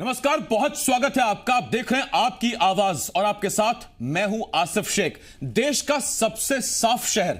नमस्कार, बहुत स्वागत है आपका। आप देख रहे हैं आपकी आवाज और आपके साथ मैं हूं आसिफ शेख। देश का सबसे साफ शहर,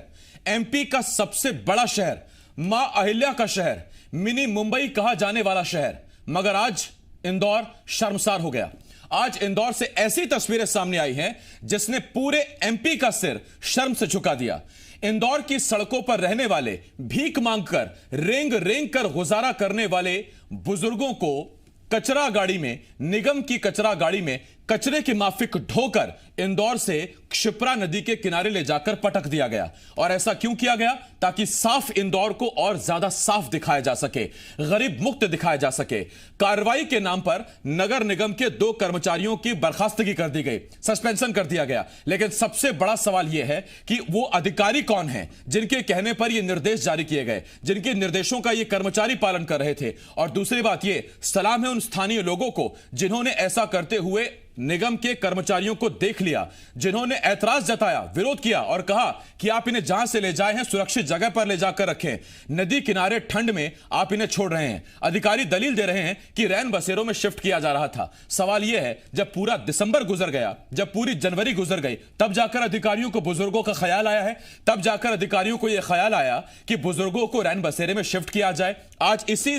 एमपी का सबसे बड़ा शहर, मां अहिल्या का शहर, मिनी मुंबई कहा जाने वाला शहर, मगर आज इंदौर शर्मसार हो गया। आज इंदौर से ऐसी तस्वीरें सामने आई हैं जिसने पूरे एमपी का सिर शर्म से झुका दिया। इंदौर की सड़कों पर रहने वाले, भीख मांगकर, रेंग रेंग कर गुजारा करने वाले बुजुर्गों को कचरा गाड़ी में, निगम की कचरा गाड़ी में कचरे की माफिक ढोकर इंदौर से क्षिप्रा नदी के किनारे ले जाकर पटक दिया गया। और ऐसा क्यों किया गया? ताकि साफ इंदौर को और ज्यादा साफ दिखाया जा सके, गरीब मुक्त दिखाया जा सके। कार्रवाई के नाम पर नगर निगम के 2 कर्मचारियों की बर्खास्तगी कर दी गई, सस्पेंशन कर दिया गया। लेकिन सबसे बड़ा सवाल यह है कि वो अधिकारी कौन हैं जिनके कहने पर यह निर्देश जारी किए गए, जिनके निर्देशों का ये कर्मचारी पालन कर रहे थे। और दूसरी बात यह, सलाम है उन स्थानीय लोगों को जिन्होंने ऐसा करते हुए निगम के कर्मचारियों को देख लिया, जिन्होंने ऐतराज जताया, विरोध किया और कहा कि आप इन्हें जहां से ले जाए हैं सुरक्षित जगह पर ले जाकर रखें। नदी किनारे ठंड में आप इन्हें छोड़ रहे हैं। अधिकारी दलील दे रहे हैं कि रैन बसेरों में शिफ्ट किया जा रहा था। सवाल यह है, जब पूरा दिसंबर गुजर गया, जब पूरी जनवरी गुजर गई, तब जाकर अधिकारियों को बुजुर्गों का ख्याल आया है। तब जाकर अधिकारियों को यह ख्याल आया कि बुजुर्गों को रैन बसेरे में शिफ्ट किया जाए। आज इसी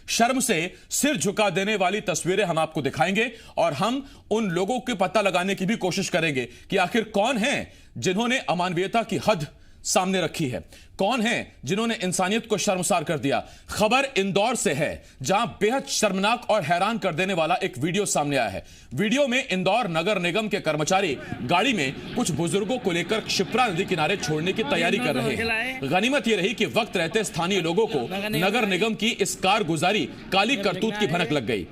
शर्म से सिर झुका देने वाली तस्वीरें हम आपको दिखाएंगे और हम उन लोगों के पता लगाने की भी कोशिश करेंगे कि आखिर कौन है जिन्होंने अमानवीयता की हद सामने रखी है, कौन है जिन्होंने इंसानियत को शर्मसार कर दिया। खबर इंदौर से है, जहां बेहद शर्मनाक और हैरान कर देने वाला एक वीडियो सामने आया है। वीडियो में इंदौर नगर निगम के कर्मचारी गाड़ी में कुछ बुजुर्गों को लेकर क्षिप्रा नदी किनारे छोड़ने की तैयारी कर रहे हैं। गनीमत यह रही कि वक्त रहते स्थानीय लोगों को नगर निगम की इस कारगुजारी, काली करतूत की भनक लग गई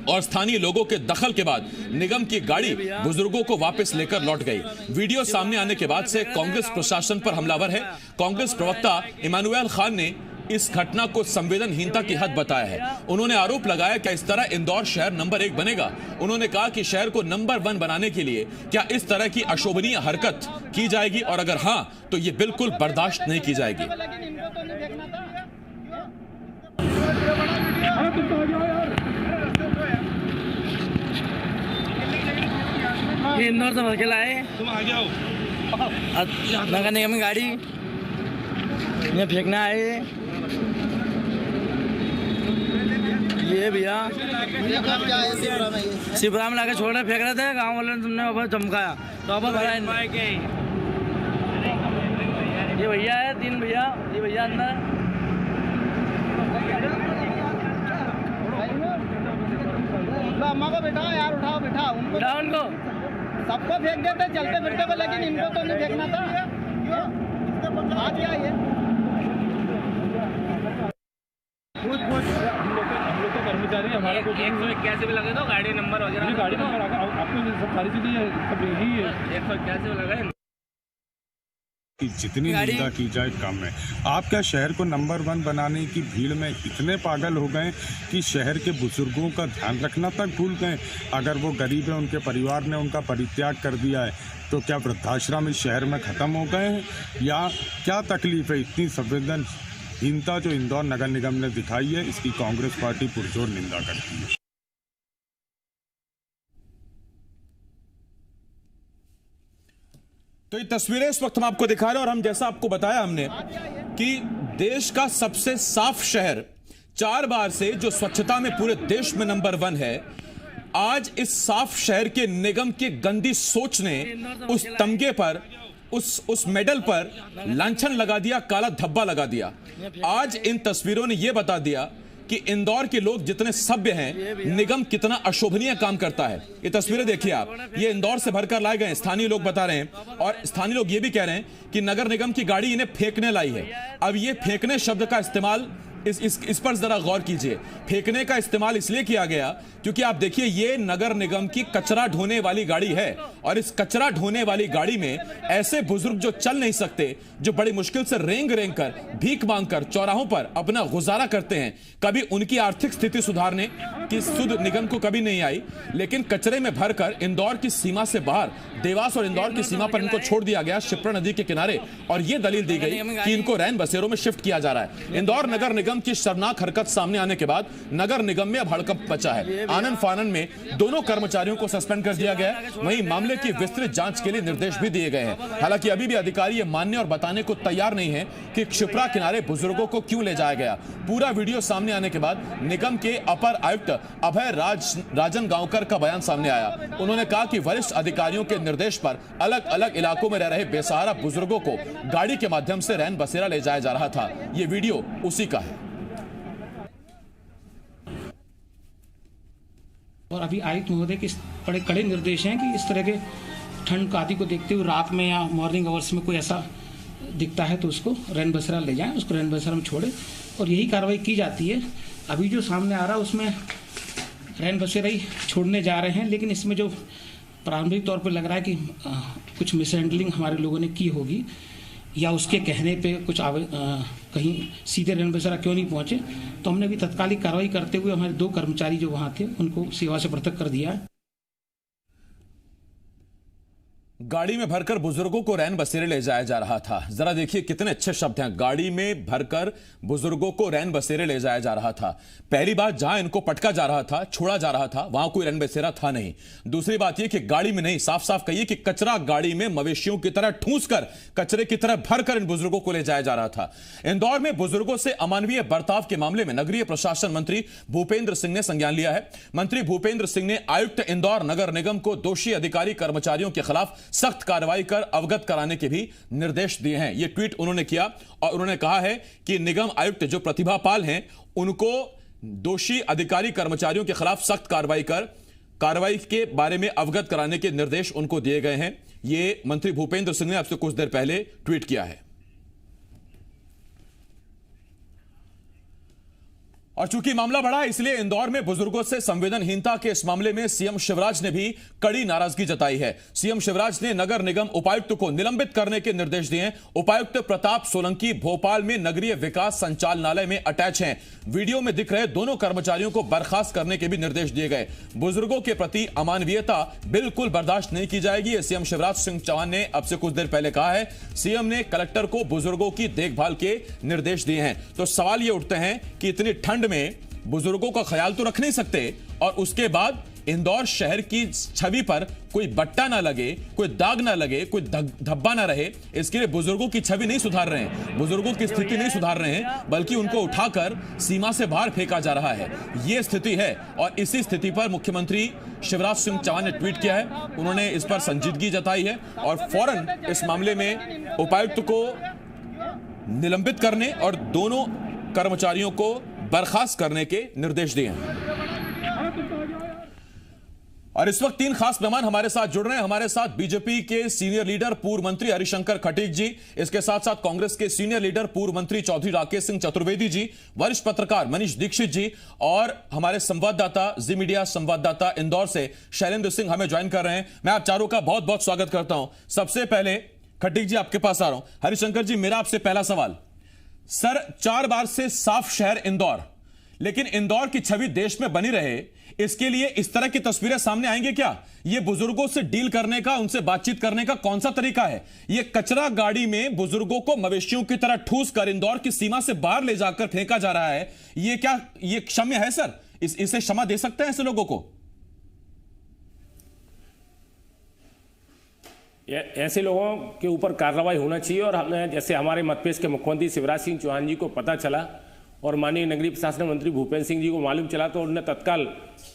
और स्थानीय लोगों के दखल के बाद निगम की गाड़ी बुजुर्गों को वापस लेकर लौट गई। वीडियो सामने आने के बाद से कांग्रेस प्रशासन पर हमलावर है। कांग्रेस प्रवक्ता इमानुएल खान ने इस घटना को संवेदनहीनता की हद बताया है। उन्होंने आरोप लगाया कि इस तरह इंदौर शहर नंबर 1 बनेगा। उन्होंने कहा कि शहर को नंबर 1 बनाने के लिए क्या इस तरह की अशोभनीय हरकत की जाएगी, और अगर हां तो यह बिल्कुल बर्दाश्त नहीं की जाएगी। ये इंदौर से भर के लाए, तुम आ जाओ। नगर निगम की गाड़ी ये फेंकना है। ये भैया शिवराम में लाके छोड़ रहे, फेंक रहे थे। गाँव वाले ने तुमने वापस चमकाया तो वापस भरा। ये भैया है, 3 भैया, ये भैया अंदर। अम्मा को बिठाओ यार, उठाओ, बिठाओ उनको सबको फेंक देते चलते फिरते को, लेकिन इनको तो नहीं फेंकना था। आज क्या ये हम लोग तो कर्मचारी हमारा कुछ 181 भी लगे तो गाड़ी नंबर वगैरह, गाड़ी नंबर आपको सब सारी चीजें सब यही है। 181 लगे। जितनी निंदा की जाए कम है। आप क्या शहर को नंबर 1 बनाने की भीड़ में इतने पागल हो गए कि शहर के बुजुर्गों का ध्यान रखना तक भूल गए? अगर वो गरीब है, उनके परिवार ने उनका परित्याग कर दिया है, तो क्या वृद्धाश्रम इस शहर में ख़त्म हो गए हैं, या क्या तकलीफ है? इतनी संवेदनहीनता जो इंदौर नगर निगम ने दिखाई है, इसकी कांग्रेस पार्टी पुरजोर निंदा करती है। तो ये तस्वीरें इस वक्त हम आपको दिखा रहे हैं और हम जैसा आपको बताया हमने कि देश का सबसे साफ शहर, 4 बार से जो स्वच्छता में पूरे देश में नंबर 1 है, आज इस साफ शहर के निगम की गंदी सोच ने उस तमगे पर, उस मेडल पर लांछन लगा दिया, काला धब्बा लगा दिया। आज इन तस्वीरों ने यह बता दिया कि इंदौर के लोग जितने सभ्य हैं, निगम कितना अशोभनीय काम करता है। ये तस्वीरें देखिए आप, ये इंदौर से भरकर लाए गए, स्थानीय लोग बता रहे हैं। और स्थानीय लोग ये भी कह रहे हैं कि नगर निगम की गाड़ी इन्हें फेंकने लाई है। अब ये फेंकने शब्द का इस्तेमाल इस पर जरा गौर कीजिए। फेंकने का इस्तेमाल इसलिए किया गया क्योंकि आप देखिए, ये नगर निगम की कचरा ढोने वाली गाड़ी है और इस कचरा ढोने वाली गाड़ी में ऐसे बुजुर्ग जो चल नहीं सकते, जो बड़ी मुश्किल से रेंग रेंग कर, भीख मांगकर चौराहों पर अपना गुजारा करते हैं, कभी उनकी आर्थिक स्थिति सुधारने की सुध निगम को कभी नहीं आई, लेकिन कचरे में भरकर इंदौर की सीमा से बाहर, देवास और इंदौर की सीमा पर इनको छोड़ दिया गया, क्षिप्रा नदी के किनारे। और यह दलील दी गई कि इनको रैन बसेरों में शिफ्ट किया जा रहा है। इंदौर नगर निगम निगम की शर्मनाक हरकत सामने आने के बाद नगर निगम में अब हड़कंप मचा है। आनन फानन में दोनों कर्मचारियों को सस्पेंड कर दिया गया है। वहीं मामले की विस्तृत जांच के लिए निर्देश भी दिए गए हैं। हालांकि अभी भी अधिकारी ये मानने और बताने को तैयार नहीं है कि क्षिप्रा किनारे बुजुर्गों को क्यों ले जाया गया। पूरा वीडियो सामने आने के बाद निगम के अपर आयुक्त अभय राजन गांवकर का बयान सामने आया। उन्होंने कहा कि वरिष्ठ अधिकारियों के निर्देश पर अलग अलग इलाकों में रह रहे बेसहारा बुजुर्गों को गाड़ी के माध्यम से रैन बसेरा ले जाया जा रहा था। ये वीडियो उसी का है। और अभी आयुक्त महोदय के बड़े कड़े निर्देश हैं कि इस तरह के ठंड आदि को देखते हुए रात में या मॉर्निंग आवर्स में कोई ऐसा दिखता है तो उसको रैन बसेरा ले जाएं, उसको रैन बसेरा में छोड़े, और यही कार्रवाई की जाती है। अभी जो सामने आ रहा है उसमें रैन बसेरा ही छोड़ने जा रहे हैं, लेकिन इसमें जो प्रारंभिक तौर पर लग रहा है कि कुछ मिसहैंडलिंग हमारे लोगों ने की होगी या उसके कहने पे कुछ कहीं सीधे रैन बसेरा क्यों नहीं पहुंचे, तो हमने भी तत्कालिक कार्रवाई करते हुए हमारे 2 कर्मचारी जो वहां थे उनको सेवा से पृथक कर दिया है। गाड़ी में भरकर बुजुर्गों को रैन बसेरे ले जाया जा रहा था। जरा देखिए कितने अच्छे शब्द हैं। गाड़ी में भरकर बुजुर्गों को रैन बसेरे ले जाया जा रहा था। पहली बात, जहां इनको पटका जा रहा था, छोड़ा जा रहा था, वहां कोई रैन बसेरा था नहीं। दूसरी बात यह कि गाड़ी में नहीं, साफ साफ कहिए कि कचरा गाड़ी में मवेशियों की तरह ठूंस कर, कचरे की तरह भरकर इन बुजुर्गों को ले जाया जा रहा था। इंदौर में बुजुर्गों से अमानवीय बर्ताव के मामले में नगरीय प्रशासन मंत्री भूपेंद्र सिंह ने संज्ञान लिया है। मंत्री भूपेंद्र सिंह ने आयुक्त इंदौर नगर निगम को दोषी अधिकारी कर्मचारियों के खिलाफ सख्त कार्रवाई कर अवगत कराने के भी निर्देश दिए हैं। यह ट्वीट उन्होंने किया और उन्होंने कहा है कि निगम आयुक्त जो प्रतिभा पाल हैं उनको दोषी अधिकारी कर्मचारियों के खिलाफ सख्त कार्रवाई के बारे में अवगत कराने के निर्देश उनको दिए गए हैं। यह मंत्री भूपेंद्र सिंह ने आपसे कुछ देर पहले ट्वीट किया है। और चूंकि मामला बढ़ा इसलिए इंदौर में बुजुर्गों से संवेदनहीनता के इस मामले में सीएम शिवराज ने भी कड़ी नाराजगी जताई है। सीएम शिवराज ने नगर निगम उपायुक्त को निलंबित करने के निर्देश दिए। उपायुक्त प्रताप सोलंकी भोपाल में नगरीय विकास संचालनालय में अटैच हैं। वीडियो में दिख रहे दोनों कर्मचारियों को बर्खास्त करने के भी निर्देश दिए गए। बुजुर्गों के प्रति अमानवीयता बिल्कुल बर्दाश्त नहीं की जाएगी, सीएम शिवराज सिंह चौहान ने अब से कुछ देर पहले कहा है। सीएम ने कलेक्टर को बुजुर्गों की देखभाल के निर्देश दिए हैं। तो सवाल ये उठते हैं कि इतनी ठंड में बुजुर्गों का ख्याल तो रख नहीं सकते और उसके बाद इंदौर शहर की छवि पर कोई बट्टा ना लगे, कोई दाग ना लगे, कोई धब्बा ना रहे, इसके लिए बुजुर्गों की छवि नहीं सुधार रहे हैं, बुजुर्गों की स्थिति नहीं सुधार रहे हैं, बल्कि उनको उठाकर सीमा से बाहर फेंका जा रहा है। यह स्थिति है और इसी स्थिति पर मुख्यमंत्री शिवराज सिंह चौहान ने ट्वीट किया है। उन्होंने इस पर संजीदगी जताई है और फौरन इस मामले में उपायुक्त को निलंबित करने और दोनों कर्मचारियों को बर्खास्त करने के निर्देश दिए हैं। और इस वक्त 3 खास मेहमान हमारे साथ जुड़ रहे हैं। हमारे साथ बीजेपी के सीनियर लीडर पूर्व मंत्री हरिशंकर खटीक जी, इसके साथ साथ कांग्रेस के सीनियर लीडर पूर्व मंत्री चौधरी राकेश सिंह चतुर्वेदी जी, वरिष्ठ पत्रकार मनीष दीक्षित जी और हमारे संवाददाता जी मीडिया संवाददाता इंदौर से शैलेंद्र सिंह हमें ज्वाइन कर रहे हैं। मैं आप चारों का बहुत बहुत स्वागत करता हूं। सबसे पहले खटीक जी आपके पास आ रहा हूं। हरिशंकर जी, मेरा आपसे पहला सवाल, सर 4 बार से साफ शहर इंदौर, लेकिन इंदौर की छवि देश में बनी रहे इसके लिए इस तरह की तस्वीरें सामने आएंगे क्या? ये बुजुर्गों से डील करने का, उनसे बातचीत करने का कौन सा तरीका है? ये कचरा गाड़ी में बुजुर्गों को मवेशियों की तरह ठूस कर इंदौर की सीमा से बाहर ले जाकर फेंका जा रहा है, ये क्या ये क्षम्य है सर? इसे क्षमा दे सकते हैं ऐसे लोगों को? ऐसे लोगों के ऊपर कार्रवाई होना चाहिए। और हमें जैसे हमारे मध्यप्रदेश के मुख्यमंत्री शिवराज सिंह चौहान जी को पता चला और माननीय नगरीय प्रशासन मंत्री भूपेंद्र सिंह जी को मालूम चला तो उन्होंने तत्काल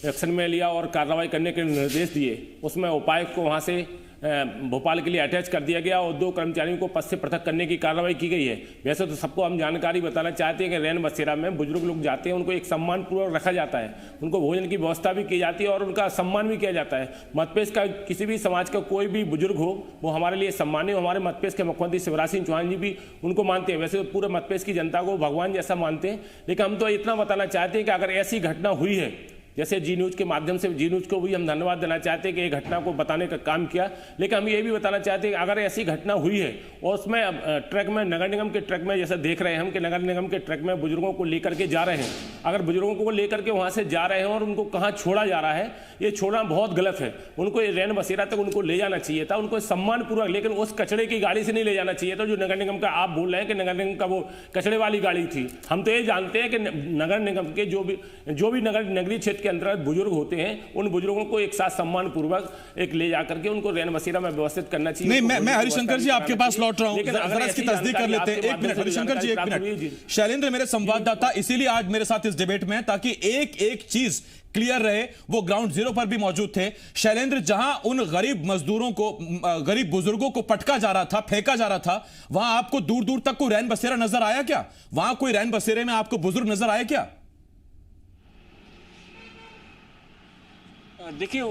एक्शन में लिया और कार्रवाई करने के निर्देश दिए। उसमें उपायुक्त को वहाँ से भोपाल के लिए अटैच कर दिया गया और 2 कर्मचारियों को पद से पृथक करने की कार्रवाई की गई है। वैसे तो सबको हम जानकारी बताना चाहते हैं कि रैन बसेरा में बुजुर्ग लोग जाते हैं, उनको एक सम्मानपूर्वक रखा जाता है, उनको भोजन की व्यवस्था भी की जाती है और उनका सम्मान भी किया जाता है। मध्यप्रदेश का किसी भी समाज का कोई भी बुजुर्ग हो वो हमारे लिए सम्मानीय। हमारे मध्यप्रदेश के मुख्यमंत्री शिवराज सिंह चौहान जी भी उनको मानते हैं। वैसे तो पूरे मध्यप्रदेश की जनता को भगवान जैसा मानते हैं, लेकिन हम तो इतना बताना चाहते हैं कि अगर ऐसी घटना हुई है जैसे जी न्यूज़ के माध्यम से जी न्यूज़ को भी हम धन्यवाद देना चाहते हैं कि ये घटना को बताने का काम किया। लेकिन हम ये भी बताना चाहते हैं कि अगर ऐसी घटना हुई है और उसमें ट्रक में नगर निगम के ट्रक में जैसे देख रहे हैं हम कि नगर निगम के ट्रक में बुजुर्गों को लेकर के जा रहे हैं, अगर बुजुर्गों को लेकर के वहाँ से जा रहे हैं और उनको कहाँ छोड़ा जा रहा है, ये छोड़ना बहुत गलत है। उनको रैन बसेरा तक उनको ले जाना चाहिए था, उनको सम्मानपूर्वक, लेकिन उस कचड़े की गाड़ी से नहीं ले जाना चाहिए था जो नगर निगम का आप बोल रहे हैं कि नगर निगम का वो कचड़े वाली गाड़ी थी। हम तो ये जानते हैं कि नगर निगम के जो भी नगरीय क्षेत्र के अंतर्गत बुजुर्ग होते हैं, उन बुजुर्गों को एक साथ सम्मान पूर्वक एक ले जाकर के उनको रैन बसेरा में व्यवस्थित करना चाहिए। नहीं, मैं हरिशंकर जी आपके पास लौट रहा हूं, जरा इसकी तस्दीक कर लेते हैं। एक मिनट हरिशंकर जी, एक मिनट। शैलेंद्र मेरे संवाददाता इसीलिए आज मेरे साथ इस डिबेट में, ताकि एक एक चीज क्लियर रहे। वो ग्राउंड जीरो पर भी मौजूद थे। शैलेंद्र, जहां उन गरीब मजदूरों को, गरीब बुजुर्गों को पटका जा रहा था, फेंका जा रहा था, वहां आपको दूर दूर तक कोई रैन बसेरा नजर आया क्या? वहां कोई रैन बसेरे में आपको बुजुर्ग नजर आए क्या? देखिए,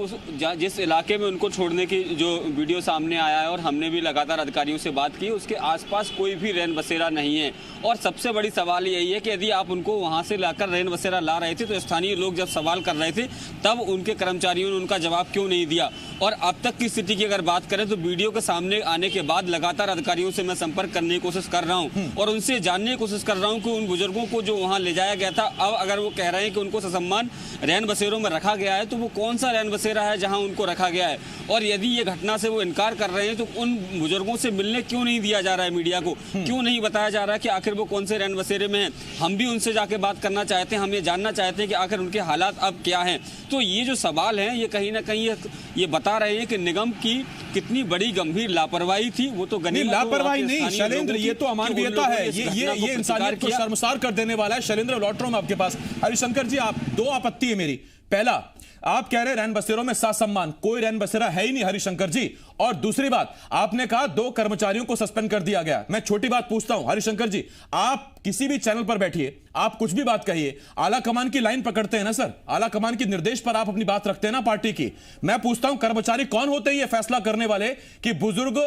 जिस इलाके में उनको छोड़ने की जो वीडियो सामने आया है और हमने भी लगातार अधिकारियों से बात की, उसके आसपास कोई भी रैन बसेरा नहीं है। और सबसे बड़ी सवाल यही है कि यदि आप उनको वहां से लाकर रैन बसेरा ला रहे थे तो स्थानीय लोग जब सवाल कर रहे थे तब उनके कर्मचारियों ने उनका जवाब क्यों नहीं दिया? और अब तक की स्थिति की अगर बात करें तो वीडियो के सामने आने के बाद लगातार अधिकारियों से मैं संपर्क करने की कोशिश कर रहा हूँ और उनसे जानने की कोशिश कर रहा हूँ कि उन बुजुर्गों को जो वहाँ ले जाया गया था, अब अगर वो कह रहे हैं कि उनको ससम्मान रैन बसेरों में रखा गया है तो वो कौन सा रैन बसेरा है जहां उनको रखा गया है? और यदि ये घटना से वो इनकार कर रहे हैं तो उन बुजुर्गों से मिलने क्यों नहीं दिया जा रहा है? मीडिया को क्यों नहीं बताया जा रहा है कि आखिर वो कौन से रैन बसेरे में हैं? हम भी उनसे जाके बात करना चाहते हैं, हम ये जानना चाहते हैं कि आखिर उनके हालात अब क्या हैं। तो ये जो सवाल हैं, ये कहीं ना कहीं ये बता रहे हैं कि निगम की कितनी बड़ी गंभीर लापरवाही थी। वो तो लापरवाही नहीं शैलेंद्र, ये तो अमानवीयता है, ये इंसानियत को शर्मसार कर देने वाला है। शैलेंद्र, लौट रहा हूं आपके पास। हरिशंकर जी, आप दो आपत्ति है मेरी। पहला, आप कह रहे रैन बसेरों में सासम्मान, कोई रैन बसेरा है ही नहीं हरिशंकर जी। और दूसरी बात, आपने कहा 2 कर्मचारियों को सस्पेंड कर दिया गया। मैं छोटी बात पूछता हूं हरिशंकर जी, आप किसी भी चैनल पर बैठिए, आप कुछ भी बात कहिए, आला कमान की लाइन पकड़ते हैं ना सर? आला कमान के निर्देश पर आप अपनी बात रखते हैं ना पार्टी की। मैं पूछता हूं, कर्मचारी कौन होते हैं ये फैसला करने वाले कि बुजुर्ग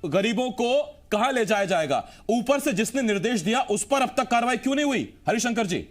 गरीबों को कहां ले जाया जाएगा? ऊपर से जिसने निर्देश दिया उस पर अब तक कार्रवाई क्यों नहीं हुई हरिशंकर जी?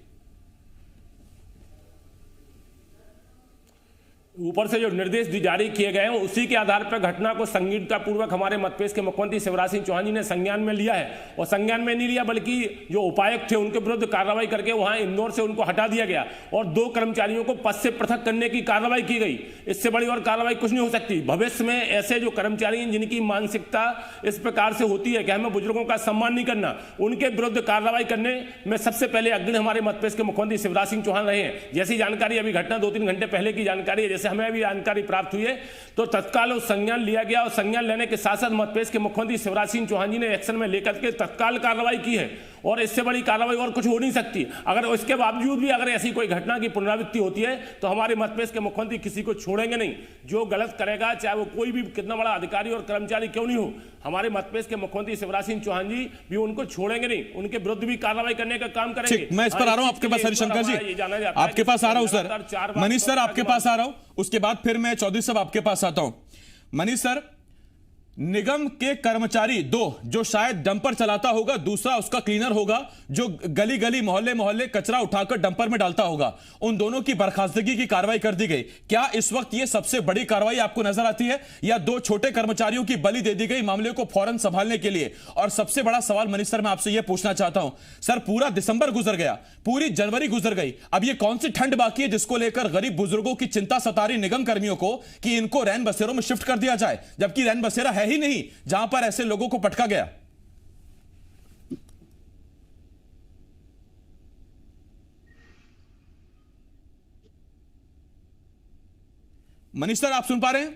ऊपर से जो निर्देश जारी किए गए हैं उसी के आधार पर घटना को संगीनतापूर्वक हमारे मध्यप्रदेश के मुख्यमंत्री शिवराज सिंह चौहान जी ने संज्ञान में लिया है। और संज्ञान में नहीं लिया बल्कि जो उपायुक्त थे उनके विरुद्ध कार्रवाई करके वहां इंदौर से उनको हटा दिया गया और 2 कर्मचारियों को पद से पृथक करने की कार्रवाई की गई। इससे बड़ी और कार्रवाई कुछ नहीं हो सकती। भविष्य में ऐसे जो कर्मचारी हैं जिनकी मानसिकता इस प्रकार से होती है कि हमें बुजुर्गों का सम्मान नहीं करना, उनके विरुद्ध कार्रवाई करने में सबसे पहले अग्रणी हमारे मध्यप्रदेश के मुख्यमंत्री शिवराज सिंह चौहान रहे हैं। जैसी जानकारी अभी घटना 2-3 घंटे पहले की जानकारी है, जैसे हमें भी जानकारी प्राप्त हुई है, तो तत्काल उस संज्ञान लिया गया और संज्ञान लेने के साथ साथ मध्यप्रदेश के मुख्यमंत्री शिवराज सिंह चौहान जी ने एक्शन में लेकर के तत्काल कार्रवाई की है। और इससे बड़ी कार्रवाई और कुछ हो नहीं सकती। अगर इसके बावजूद भी अगर ऐसी कोई घटना की पुनरावृत्ति होती है तो हमारे मध्यप्रदेश के मुख्यमंत्री किसी को छोड़ेंगे नहीं। जो गलत करेगा, चाहे वो कोई भी कितना बड़ा अधिकारी और कर्मचारी क्यों नहीं हो, हमारे मध्यप्रदेश के मुख्यमंत्री शिवराज सिंह चौहान जी भी उनको छोड़ेंगे नहीं, उनके विरुद्ध भी कार्रवाई करने का काम करेंगे। मैं इस पर आ रहा हूं आपके पास हरिशंकर जी, आपके पास आ रहा हूं सर। मनीष सर आपके पास आ रहा हूं, उसके बाद फिर मैं चौधरी साहब आपके पास आता हूं। मनीष सर, निगम के कर्मचारी 2, जो शायद डंपर चलाता होगा, दूसरा उसका क्लीनर होगा जो गली गली मोहल्ले मोहल्ले कचरा उठाकर डंपर में डालता होगा, उन दोनों की बर्खास्तगी की कार्रवाई कर दी गई। क्या इस वक्त यह सबसे बड़ी कार्रवाई आपको नजर आती है, या 2 छोटे कर्मचारियों की बलि दे दी गई मामले को फौरन संभालने के लिए? और सबसे बड़ा सवाल मनीष सर, मैं आपसे यह पूछना चाहता हूं सर, पूरा दिसंबर गुजर गया, पूरी जनवरी गुजर गई, अब यह कौन सी ठंड बाकी है जिसको लेकर गरीब बुजुर्गों की चिंता सता रही निगम कर्मियों को कि इनको रैन बसेरों में शिफ्ट कर दिया जाए, जबकि रैन बसेरा है ही नहीं जहां पर ऐसे लोगों को पटका गया? मनीष सर, आप सुन पा रहे हैं?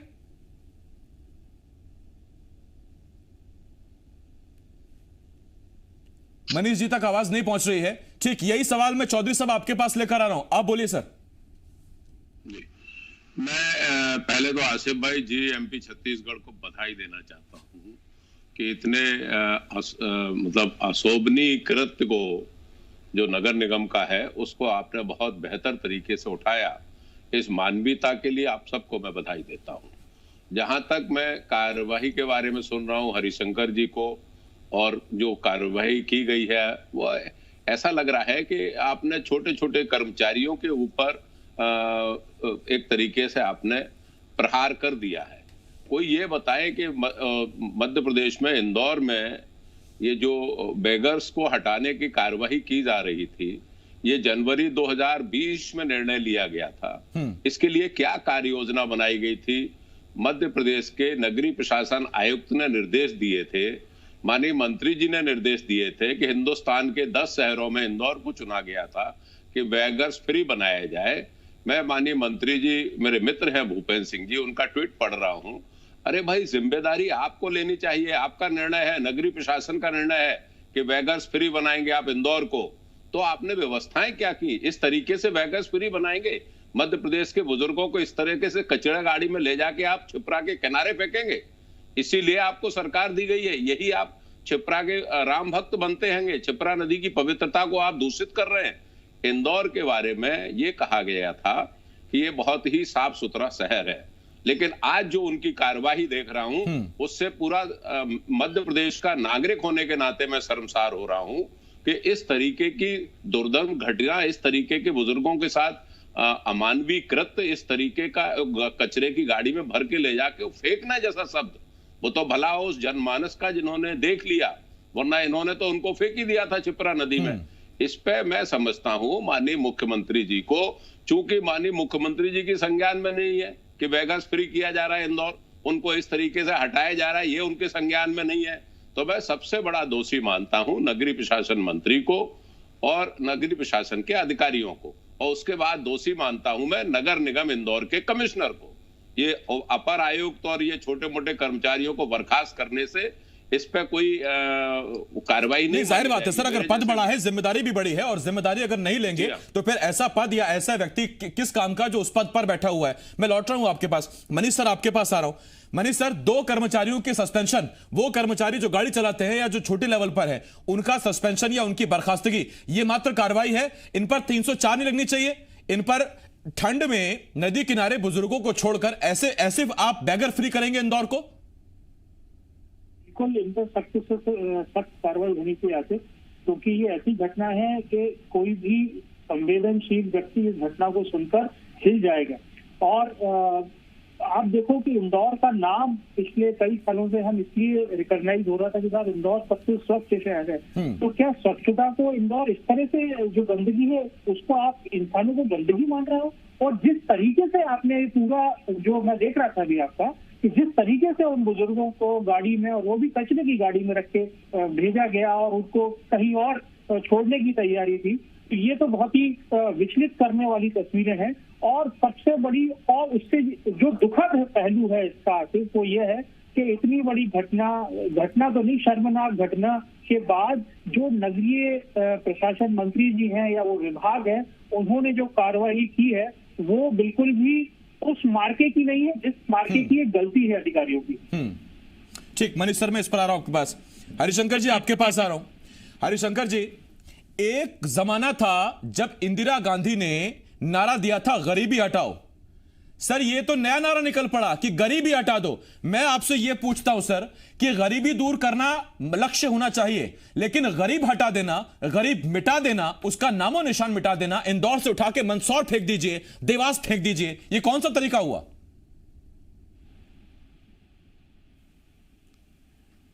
मनीष जी तक आवाज नहीं पहुंच रही है। ठीक, यही सवाल मैं चौधरी साहब आपके पास लेकर आ रहा हूं, आप बोलिए सर। मैं पहले तो आसिफ भाई जी एमपी छत्तीसगढ़ को बधाई देना चाहता हूं कि इतने मतलब अशोभनीय कृत्य को जो नगर निगम का है उसको आपने बहुत बेहतर तरीके से उठाया। इस मानवीयता के लिए आप सबको मैं बधाई देता हूं। जहां तक मैं कार्यवाही के बारे में सुन रहा हूं हरिशंकर जी को, और जो कार्यवाही की गई है वो ऐसा लग रहा है कि आपने छोटे छोटे कर्मचारियों के ऊपर एक तरीके से आपने प्रहार कर दिया है। कोई ये बताए कि मध्य प्रदेश में इंदौर में ये जो बेगर्स को हटाने की कार्यवाही की जा रही थी, ये जनवरी 2020 में निर्णय लिया गया था। इसके लिए क्या कार्य योजना बनाई गई थी? मध्य प्रदेश के नगरीय प्रशासन आयुक्त ने निर्देश दिए थे, माननीय मंत्री जी ने निर्देश दिए थे कि हिंदुस्तान के 10 शहरों में इंदौर को चुना गया था कि बेगर्स फ्री बनाया जाए। मैं माननीय मंत्री जी, मेरे मित्र हैं भूपेंद्र सिंह जी, उनका ट्वीट पढ़ रहा हूं। अरे भाई, जिम्मेदारी आपको लेनी चाहिए, आपका निर्णय है, नगरीय प्रशासन का निर्णय है कि बेगर्स फ्री बनाएंगे आप इंदौर को। तो आपने व्यवस्थाएं क्या की? इस तरीके से बेगर्स फ्री बनाएंगे? मध्य प्रदेश के बुजुर्गों को इस तरीके से कचरा गाड़ी में ले जाके आप छिपरा के किनारे फेंकेंगे? इसीलिए आपको सरकार दी गई है। यही आप छिपरा के राम भक्त बनते हैं। छिपरा नदी की पवित्रता को आप दूषित कर रहे हैं। इंदौर के बारे में ये कहा गया था कि ये बहुत ही साफ सुथरा शहर है, लेकिन आज जो उनकी कार्यवाही देख रहा हूं, उससे पूरा मध्य प्रदेश का नागरिक होने के नाते मैं शर्मसार हो रहा हूं कि इस तरीके की दुर्दर्म घटना, इस तरीके के बुजुर्गों के साथ अमानवीय कृत्य, इस तरीके का कचरे की गाड़ी में भर के ले जाके फेंकना जैसा शब्द, वो तो भला हो उस जनमानस का जिन्होंने देख लिया, वरना इन्होंने तो उनको फेंक ही दिया था छिपरा नदी में। इस पे मैं समझता हूं माननीय मुख्यमंत्री जी को, चूंकि माननीय मुख्यमंत्री जी की संज्ञान में नहीं है कि बेगर्स फ्री किया जा रहा है इंदौर, उनको इस तरीके से हटाया जा रहा है, ये उनके संज्ञान में नहीं है, तो मैं सबसे बड़ा दोषी मानता हूं नगरीय प्रशासन मंत्री को और नगरीय प्रशासन के अधिकारियों को, और उसके बाद दोषी मानता हूं मैं नगर निगम इंदौर के कमिश्नर को। ये अपर आयुक्त और ये छोटे मोटे कर्मचारियों को बर्खास्त करने से इस पे कोई कार्रवाई नहीं। जाहिर बात है सर, अगर पद बड़ा है जिम्मेदारी भी बड़ी है, और जिम्मेदारी अगर नहीं लेंगे तो फिर ऐसा पद या ऐसा व्यक्ति किस काम का जो उस पद पर बैठा हुआ है। मैं लौट रहा हूं आपके पास, मनीष सर आपके पास आ रहा हूं। मनीष सर, 2 कर्मचारियों के सस्पेंशन, वो कर्मचारी जो गाड़ी चलाते हैं या जो छोटे लेवल पर है, उनका सस्पेंशन या उनकी बर्खास्तगी, ये मात्र कार्रवाई है? इन पर 304 नहीं लगनी चाहिए? इन पर ठंड में नदी किनारे बुजुर्गों को छोड़कर ऐसे आप बैगर फ्री करेंगे इंदौर को? बिल्कुल, इन पर सख्त कार्रवाई होनी चाहिए आसिफ, क्योंकि ये ऐसी घटना है कि कोई भी संवेदनशील व्यक्ति इस घटना को सुनकर हिल जाएगा। और आप देखो कि इंदौर का नाम पिछले कई सालों से हम इसलिए रिकॉग्नाइज हो रहा था कि साहब इंदौर सबसे स्वच्छ शहर है, तो क्या स्वच्छता को इंदौर इस तरह से जो गंदगी है उसको आप इंसानों को गंदगी मान रहे हो? और जिस तरीके से आपने पूरा, जो मैं देख रहा था अभी आपका, कि जिस तरीके से उन बुजुर्गों को गाड़ी में, और वो भी कचरे की गाड़ी में रख के भेजा गया और उनको कहीं और छोड़ने की तैयारी थी, तो ये तो बहुत ही विचलित करने वाली तस्वीरें हैं। और सबसे बड़ी और उससे जो दुखद पहलू है इसका वो ये है कि इतनी बड़ी घटना तो नहीं, शर्मनाक घटना के बाद जो नगरीय प्रशासन मंत्री जी हैं या वो विभाग है, उन्होंने जो कार्रवाई की है वो बिल्कुल भी उस मार्के की नहीं है जिस मार्के की एक गलती है अधिकारियों की। ठीक, मनीष सर मैं इस पर आ रहा हूं आपके पास। हरिशंकर जी आपके पास आ रहा हूं। हरिशंकर जी, एक जमाना था जब इंदिरा गांधी ने नारा दिया था गरीबी हटाओ। सर ये तो नया नारा निकल पड़ा कि गरीबी हटा दो। मैं आपसे यह पूछता हूं सर कि गरीबी दूर करना लक्ष्य होना चाहिए, लेकिन गरीब हटा देना, गरीब मिटा देना, उसका नामो निशान मिटा देना, इंदौर से उठा के मंदसौर फेंक दीजिए, देवास फेंक दीजिए, ये कौन सा तरीका हुआ?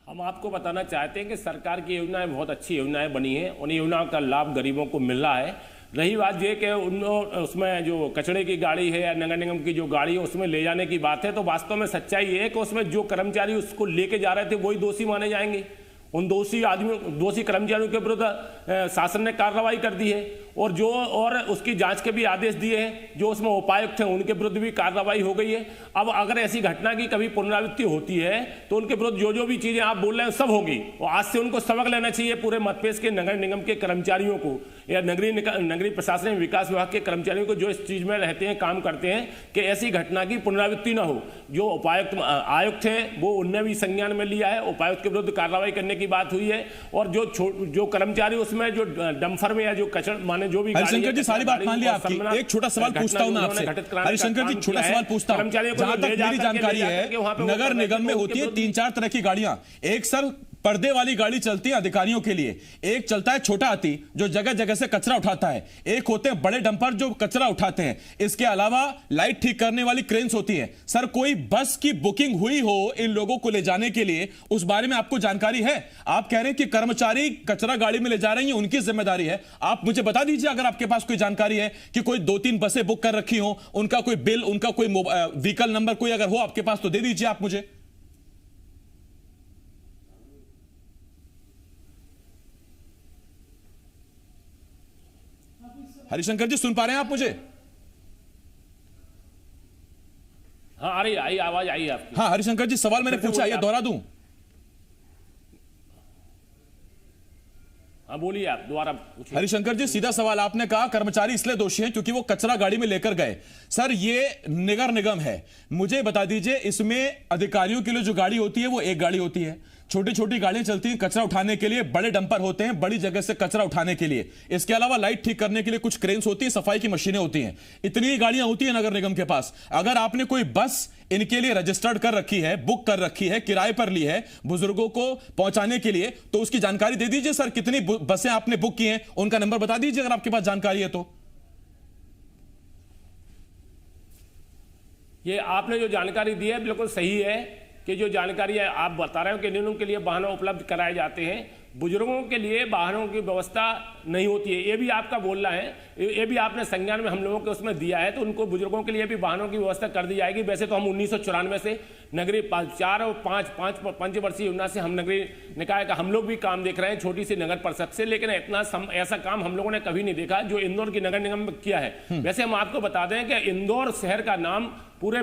हम आपको बताना चाहते हैं कि सरकार की योजनाएं बहुत अच्छी योजनाएं बनी हैं, उन योजनाओं का लाभ गरीबों को मिल रहा है। रही बात ये कि उसमें जो कचड़े की गाड़ी है या नगर निगम की जो गाड़ी है उसमें ले जाने की बात है, तो वास्तव में सच्चाई ये है कि उसमें जो कर्मचारी उसको लेके जा रहे थे वही दोषी माने जाएंगे। उन दोषी कर्मचारियों के विरुद्ध शासन ने कार्रवाई कर दी है, और उसकी जांच के भी आदेश दिए हैं। जो उसमें उपायुक्त थे उनके विरुद्ध भी कार्रवाई हो गई है। अब अगर ऐसी घटना की कभी पुनरावृत्ति होती है तो उनके विरुद्ध जो भी चीजें आप बोल रहे हैं सब होगी, और आज से उनको सबक लेना चाहिए पूरे मध्यप्रदेश के नगर निगम के कर्मचारियों को या नगरीय प्रशासन विकास विभाग के कर्मचारियों को जो इस चीज में रहते हैं, काम करते हैं, कि ऐसी घटना की पुनरावृत्ति ना हो। जो आयुक्त थे वो उनने भी संज्ञान में लिया है, उपायुक्त के विरुद्ध कार्रवाई करने की बात हुई है। और जो कर्मचारी उसमें जो डंफर में या जो कचरा जो भी, हरिशंकर जी सारी बात मान ली आपकी। एक छोटा सवाल पूछता हूं मैं आपसे, हरिशंकर जी छोटा सवाल पूछता हूं। जहां तक मेरी जानकारी है नगर निगम में होती है 3-4 तरह की गाड़ियां। एक सर पर्दे वाली गाड़ी चलती है अधिकारियों के लिए, एक चलता है छोटा हाथी जो जगह जगह से कचरा उठाता है, एक होते हैं बड़े डंपर जो कचरा उठाते हैं, इसके अलावा लाइट ठीक करने वाली क्रेन्स होती है। सर कोई बस की बुकिंग हुई हो इन लोगों को ले जाने के लिए, उस बारे में आपको जानकारी है? आप कह रहे हैं कि कर्मचारी कचरा गाड़ी में ले जा रहे हैं, उनकी जिम्मेदारी है। आप मुझे बता दीजिए अगर आपके पास कोई जानकारी है कि कोई 2-3 बसें बुक कर रखी हो, उनका कोई बिल, उनका कोई व्हीकल नंबर कोई अगर हो आपके पास तो दे दीजिए आप मुझे। हरिशंकर जी सुन पा रहे हैं आप मुझे? हाँ आ रही आई आवाज आई आपकी। हाँ हरिशंकर जी सवाल मैंने पूछा, ये दोहरा दूं? हाँ बोलिए आप दोबारा पूछिए। हरिशंकर जी सीधा सवाल, आपने कहा कर्मचारी इसलिए दोषी हैं क्योंकि वो कचरा गाड़ी में लेकर गए। सर ये नगर निगम है, मुझे बता दीजिए इसमें अधिकारियों के लिए जो गाड़ी होती है वो एक गाड़ी होती है, छोटी छोटी गाड़ियां चलती हैं कचरा उठाने के लिए, बड़े डंपर होते हैं बड़ी जगह से कचरा उठाने के लिए, इसके अलावा लाइट ठीक करने के लिए कुछ क्रेन्स होती है, सफाई की मशीनें होती हैं, इतनी ही गाड़ियां होती है नगर निगम के पास। अगर आपने कोई बस इनके लिए रजिस्टर्ड कर रखी है, बुक कर रखी है, किराए पर ली है बुजुर्गों को पहुंचाने के लिए, तो उसकी जानकारी दे दीजिए। सर कितनी बसें आपने बुक की हैं, उनका नंबर बता दीजिए अगर आपके पास जानकारी है तो। ये आपने जो जानकारी दी है बिल्कुल सही है कि जो जानकारी है आप बता रहे हो कि निगम के लिए वाहन उपलब्ध कराए जाते हैं, बुजुर्गों के लिए वाहनों की व्यवस्था नहीं होती है, ये भी आपका बोलना है, ये भी आपने संज्ञान में हम लोगों को उसमें दिया है, तो उनको बुजुर्गों के लिए भी वाहनों की व्यवस्था कर दी जाएगी। वैसे तो हम 1994 से नगरीय 4 और 5 पंचवर्षीय योजना से हम नगरीय निकाय का हम लोग भी काम देख रहे हैं छोटी सी नगर परिषद से, लेकिन इतना ऐसा काम हम लोगों ने कभी नहीं देखा जो इंदौर की नगर निगम में किया है। वैसे हम आपको बता दें कि इंदौर शहर का नाम पूरे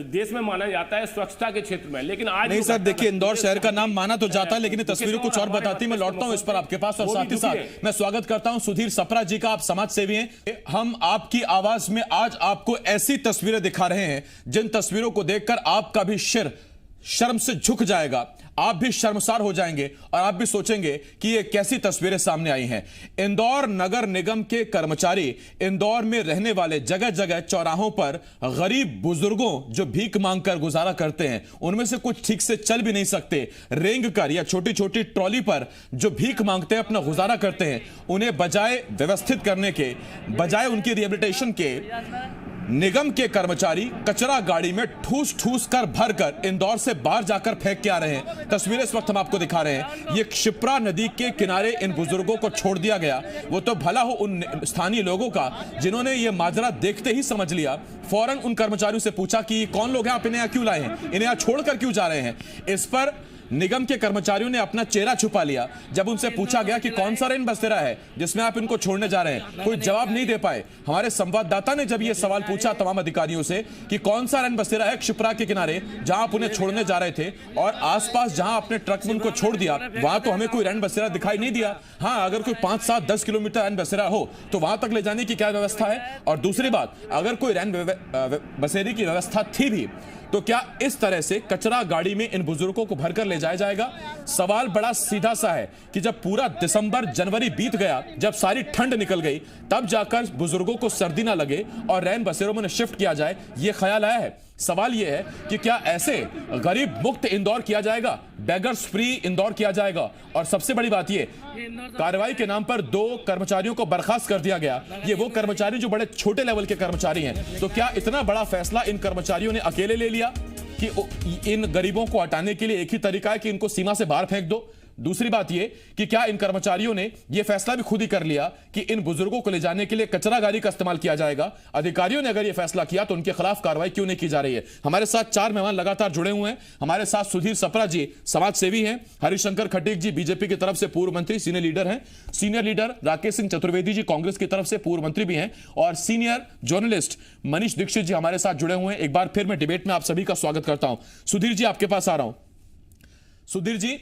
देश में माना जाता है स्वच्छता के क्षेत्र में, लेकिन आज नहीं सर देखिए इंदौर शहर का नाम माना तो जाता है, लेकिन तस्वीरें कुछ और बताती। मैं लौटता हूं इस पर आपके पास, और साथ ही साथ मैं स्वागत करता हूं सुधीर सप्रा जी का। आप समाज सेवी हैं, हम आपकी आवाज में आज आपको ऐसी तस्वीरें दिखा रहे हैं जिन तस्वीरों को देखकर आपका भी सिर शर्म से झुक जाएगा, आप भी शर्मसार हो जाएंगे और आप भी सोचेंगे कि ये कैसी तस्वीरें सामने आई हैं। इंदौर नगर निगम के कर्मचारी इंदौर में रहने वाले जगह जगह चौराहों पर गरीब बुजुर्गों जो भीख मांगकर गुजारा करते हैं, उनमें से कुछ ठीक से चल भी नहीं सकते, रेंग कर या छोटी छोटी ट्रॉली पर जो भीख मांगते हैं अपना गुजारा करते हैं, उन्हें बजाय व्यवस्थित करने के, बजाय उनकी रिहेबिलिटेशन के, निगम के कर्मचारी कचरा गाड़ी में ठूस ठूस कर भरकर इंदौर से बाहर जाकर फेंक के आ रहे हैं। तस्वीरें इस वक्त हम आपको दिखा रहे हैं। ये क्षिप्रा नदी के किनारे इन बुजुर्गों को छोड़ दिया गया। वो तो भला हो उन स्थानीय लोगों का जिन्होंने ये माजरा देखते ही समझ लिया, फौरन उन कर्मचारियों से पूछा कि ये कौन लोग हैं, आप इन्हें यहाँ क्यों लाए हैं, इन्हें यहाँ छोड़कर क्यों जा रहे हैं। इस पर निगम के कर्मचारियों ने अपना चेहरा छुपा लिया। जब उनसे पूछा गया कि कौन सा रेन बसेरा है जिसमें आप इनको छोड़ने जा रहे हैं, कोई जवाब नहीं दे पाए। हमारे संवाददाता ने जब यह सवाल पूछा तमाम अधिकारियों से कि कौन सा रेन बसेरा है क्षिप्रा के किनारे जहां आप उन्हें छोड़ने जा रहे थे, और आसपास जहां आपने ट्रक में उनको छोड़ दिया वहां तो हमें कोई रेन बसेरा दिखाई नहीं दिया। हाँ, अगर कोई 5, 7, 10 किलोमीटर रेन बसेरा हो तो वहां तक ले जाने की क्या व्यवस्था है। और दूसरी बात, अगर कोई रेन बसेरे की व्यवस्था थी भी तो क्या इस तरह से कचरा गाड़ी में इन बुजुर्गों को भरकर ले जाया जाएगा। सवाल बड़ा सीधा सा है कि जब पूरा दिसंबर जनवरी बीत गया, जब सारी ठंड निकल गई, तब जाकर बुजुर्गों को सर्दी ना लगे और रैन बसेरों में शिफ्ट किया जाए, यह ख्याल आया है। सवाल यह है कि क्या ऐसे गरीब मुक्त इंदौर किया जाएगा, बेगर्स फ्री इंदौर किया जाएगा। और सबसे बड़ी बात यह, कार्रवाई के नाम पर 2 कर्मचारियों को बर्खास्त कर दिया गया। ये वो कर्मचारी जो बड़े छोटे लेवल के कर्मचारी हैं। तो क्या इतना बड़ा फैसला इन कर्मचारियों ने अकेले ले लिया कि इन गरीबों को हटाने के लिए एक ही तरीका है कि इनको सीमा से बाहर फेंक दो। दूसरी बात यह कि क्या इन कर्मचारियों ने यह फैसला भी खुद ही कर लिया कि इन बुजुर्गों को ले जाने के लिए कचरा गाड़ी का इस्तेमाल किया जाएगा। अधिकारियों ने अगर यह फैसला किया तो उनके खिलाफ कार्रवाई क्यों नहीं की जा रही है। हमारे साथ 4 मेहमान लगातार जुड़े हुए हैं। हमारे साथ सुधीर सप्रा जी समाज सेवी हैं, हरिशंकर खटीक जी बीजेपी की तरफ से पूर्व मंत्री सीनियर लीडर हैं, सीनियर लीडर राकेश सिंह चतुर्वेदी जी कांग्रेस की तरफ से पूर्व मंत्री भी हैं, और सीनियर जर्नलिस्ट मनीष दीक्षित जी हमारे साथ जुड़े हुए हैं। एक बार फिर मैं डिबेट में आप सभी का स्वागत करता हूं। सुधीर जी आपके पास आ रहा हूं। सुधीर जी,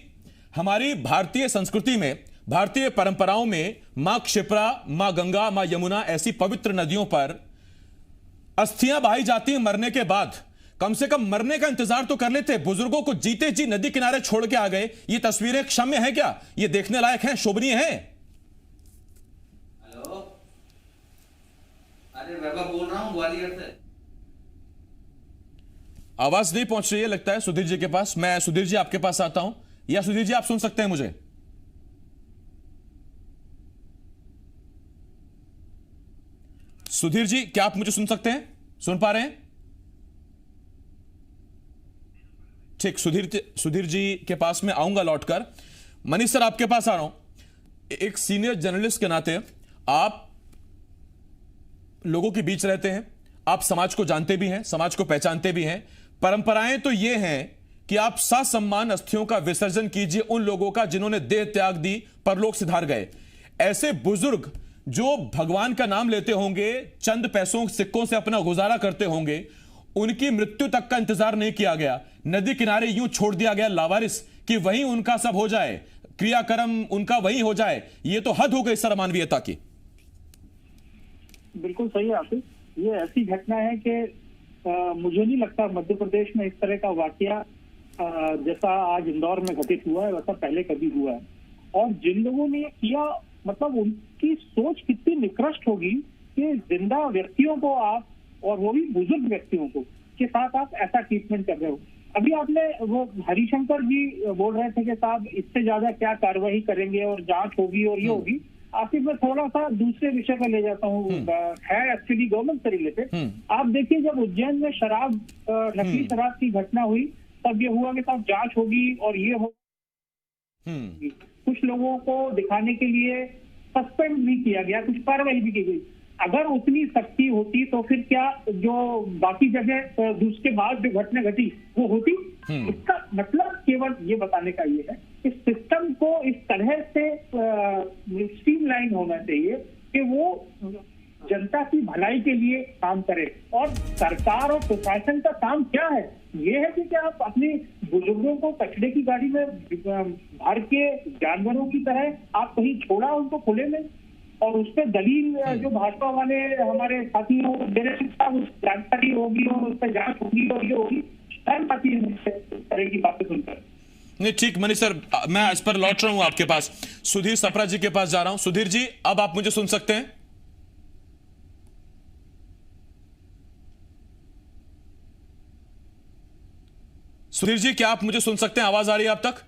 हमारी भारतीय संस्कृति में, भारतीय परंपराओं में मां क्षिप्रा, मां गंगा, मां यमुना ऐसी पवित्र नदियों पर अस्थियां बहाई जाती हैं मरने के बाद। कम से कम मरने का इंतजार तो कर लेते। बुजुर्गों को जीते जी नदी किनारे छोड़ के आ गए। ये तस्वीरें क्षम्य है क्या? ये देखने लायक है, शोभनीय है? हेलो, अरे वैभव बोल रहा हूं ग्वालियर से। आवाज नहीं पहुंच रही है लगता है सुधीर जी के पास। मैं सुधीर जी आपके पास आता हूं। या सुधीर जी आप सुन सकते हैं मुझे? सुधीर जी क्या आप मुझे सुन सकते हैं? सुन पा रहे हैं? ठीक, सुधीर जी के पास मैं आऊंगा लौटकर। मनीष सर आपके पास आ रहा हूं। एक सीनियर जर्नलिस्ट के नाते आप लोगों के बीच रहते हैं, आप समाज को जानते भी हैं, समाज को पहचानते भी हैं। परंपराएं तो ये हैं कि आप ससम्मान अस्थियों का विसर्जन कीजिए उन लोगों का जिन्होंने देह त्याग दी, परलोक सिधार गए। ऐसे बुजुर्ग जो भगवान का नाम लेते होंगे, चंद पैसों सिक्कों से अपना गुजारा करते होंगे, उनकी मृत्यु तक का इंतजार नहीं किया गया। नदी किनारे यूं छोड़ दिया गया लावारिस कि वहीं उनका सब हो जाए, क्रियाक्रम उनका वहीं हो जाए। ये तो हद हो गई सर मानवीयता की। बिल्कुल सही है आसिफ, ये ऐसी घटना है कि मुझे नहीं लगता मध्य प्रदेश में इस तरह का वाकया जैसा आज इंदौर में घटित हुआ है वैसा पहले कभी हुआ है। और जिन लोगों ने ये किया, मतलब उनकी सोच कितनी निकृष्ट होगी कि जिंदा व्यक्तियों को आप, और वो भी बुजुर्ग व्यक्तियों को के साथ आप ऐसा ट्रीटमेंट कर रहे हो। अभी आपने वो हरिशंकर जी बोल रहे थे कि साहब इससे ज्यादा क्या कार्रवाई करेंगे और जांच होगी और ये होगी। आसिफ मैं थोड़ा सा दूसरे विषय पर ले जाता हूँ, है एक्चुअली गवर्नमेंट से रिलेटेड। आप देखिए जब उज्जैन में शराब, नकली शराब की घटना हुई तब ये हुआ कि साहब जांच होगी और ये हो, कुछ लोगों को दिखाने के लिए सस्पेंड भी किया गया, कुछ कार्रवाई भी की गई। अगर उतनी सख्ती होती तो फिर क्या जो बाकी जगह उसके बाद जो घटना घटी वो होती? इसका मतलब केवल ये बताने का ये है कि सिस्टम को इस तरह से स्ट्रीमलाइन होना चाहिए कि वो जनता की भलाई के लिए काम करे। और सरकार और प्रशासन का काम क्या है? ये है कि क्या आप अपने बुजुर्गों को कचड़े की गाड़ी में भर के जानवरों की तरह आप कहीं छोड़ा उनको खुले में, और उस पर दलील जो भाजपा वाले हमारे साथियों उस जानकारी होगी और उस पर जांच होगी और ये होगी, टाइम पाती है इस तरह की बातें सुनकर। नहीं ठीक मनीष सर, मैं इस पर लौट रहा हूं आपके पास। सुधीर सप्रा जी के पास जा रहा हूं। सुधीर जी अब आप मुझे सुन सकते हैं? सुधीर जी क्या आप मुझे सुन सकते हैं? आवाज आ रही है आप तक?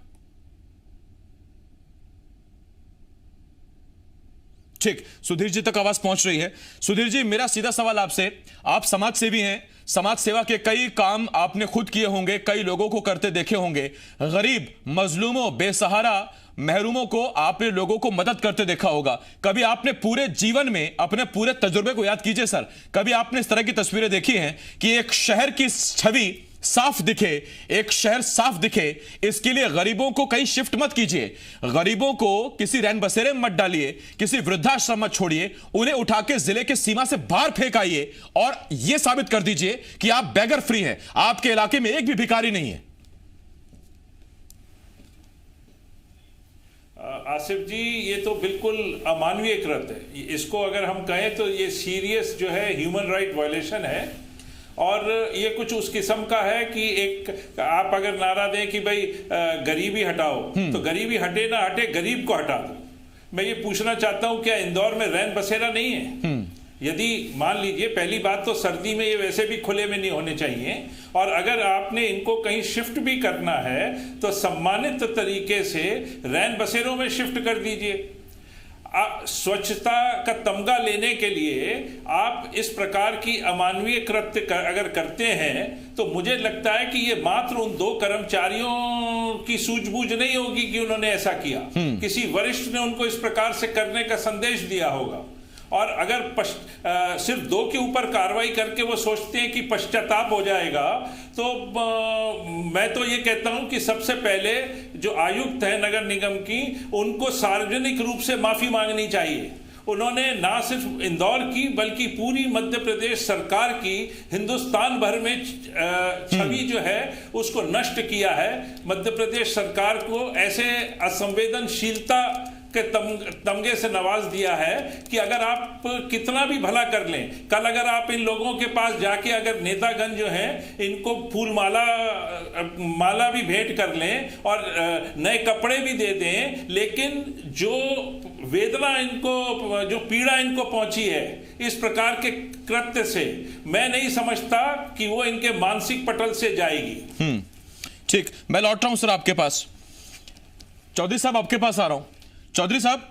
ठीक, सुधीर जी तक आवाज पहुंच रही है। सुधीर जी मेरा सीधा सवाल आपसे, आप समाज सेवी हैं, समाज सेवा के कई काम आपने खुद किए होंगे, कई लोगों को करते देखे होंगे। गरीब, मजलूमों, बेसहारा, महरूमों को आपने लोगों को मदद करते देखा होगा। कभी आपने पूरे जीवन में अपने पूरे तजुर्बे को याद कीजिए सर, कभी आपने इस तरह की तस्वीरें देखी हैं कि एक शहर की छवि साफ दिखे, एक शहर साफ दिखे, इसके लिए गरीबों को कहीं शिफ्ट मत कीजिए, गरीबों को किसी रैन बसेरे में मत डालिए, किसी वृद्धाश्रम मत छोड़िए, उन्हें उठा के जिले के सीमा से बाहर फेंक आइए और यह साबित कर दीजिए कि आप बेगर फ्री हैं, आपके इलाके में एक भी भिखारी नहीं है। आसिफ जी ये तो बिल्कुल अमानवीय कृत्य है। इसको अगर हम कहें तो ये सीरियस जो है ह्यूमन राइट वायलेशन है। और ये कुछ उस किस्म का है कि एक आप अगर नारा दें कि भाई गरीबी हटाओ, तो गरीबी हटे ना हटे गरीब को हटा दो। मैं ये पूछना चाहता हूं क्या इंदौर में रैन बसेरा नहीं है? यदि मान लीजिए, पहली बात तो सर्दी में ये वैसे भी खुले में नहीं होने चाहिए, और अगर आपने इनको कहीं शिफ्ट भी करना है तो सम्मानित तरीके से रैन बसेरों में शिफ्ट कर दीजिए। स्वच्छता का तमगा लेने के लिए आप इस प्रकार की अमानवीय कृत्य अगर करते हैं तो मुझे लगता है कि ये मात्र उन 2 कर्मचारियों की सूझबूझ नहीं होगी कि उन्होंने ऐसा किया, किसी वरिष्ठ ने उनको इस प्रकार से करने का संदेश दिया होगा। और अगर सिर्फ 2 के ऊपर कार्रवाई करके वो सोचते हैं कि पश्चाताप हो जाएगा, तो मैं तो ये कहता हूं कि सबसे पहले जो आयुक्त है नगर निगम की, उनको सार्वजनिक रूप से माफी मांगनी चाहिए। उन्होंने ना सिर्फ इंदौर की बल्कि पूरी मध्य प्रदेश सरकार की हिंदुस्तान भर में छवि जो है उसको नष्ट किया है। मध्य प्रदेश सरकार को ऐसे असंवेदनशीलता के तमगे से नवाज दिया है कि अगर आप कितना भी भला कर लें, कल अगर आप इन लोगों के पास जाके अगर नेतागण जो हैं इनको फूल माला भी भेंट कर लें और नए कपड़े भी दे दें, लेकिन जो वेदना इनको, जो पीड़ा इनको पहुंची है इस प्रकार के कृत्य से, मैं नहीं समझता कि वो इनके मानसिक पटल से जाएगी। ठीक, मैं लौट रहा हूं सर आपके पास। चौधरी साहब आपके पास आ रहा हूं। चौधरी साहब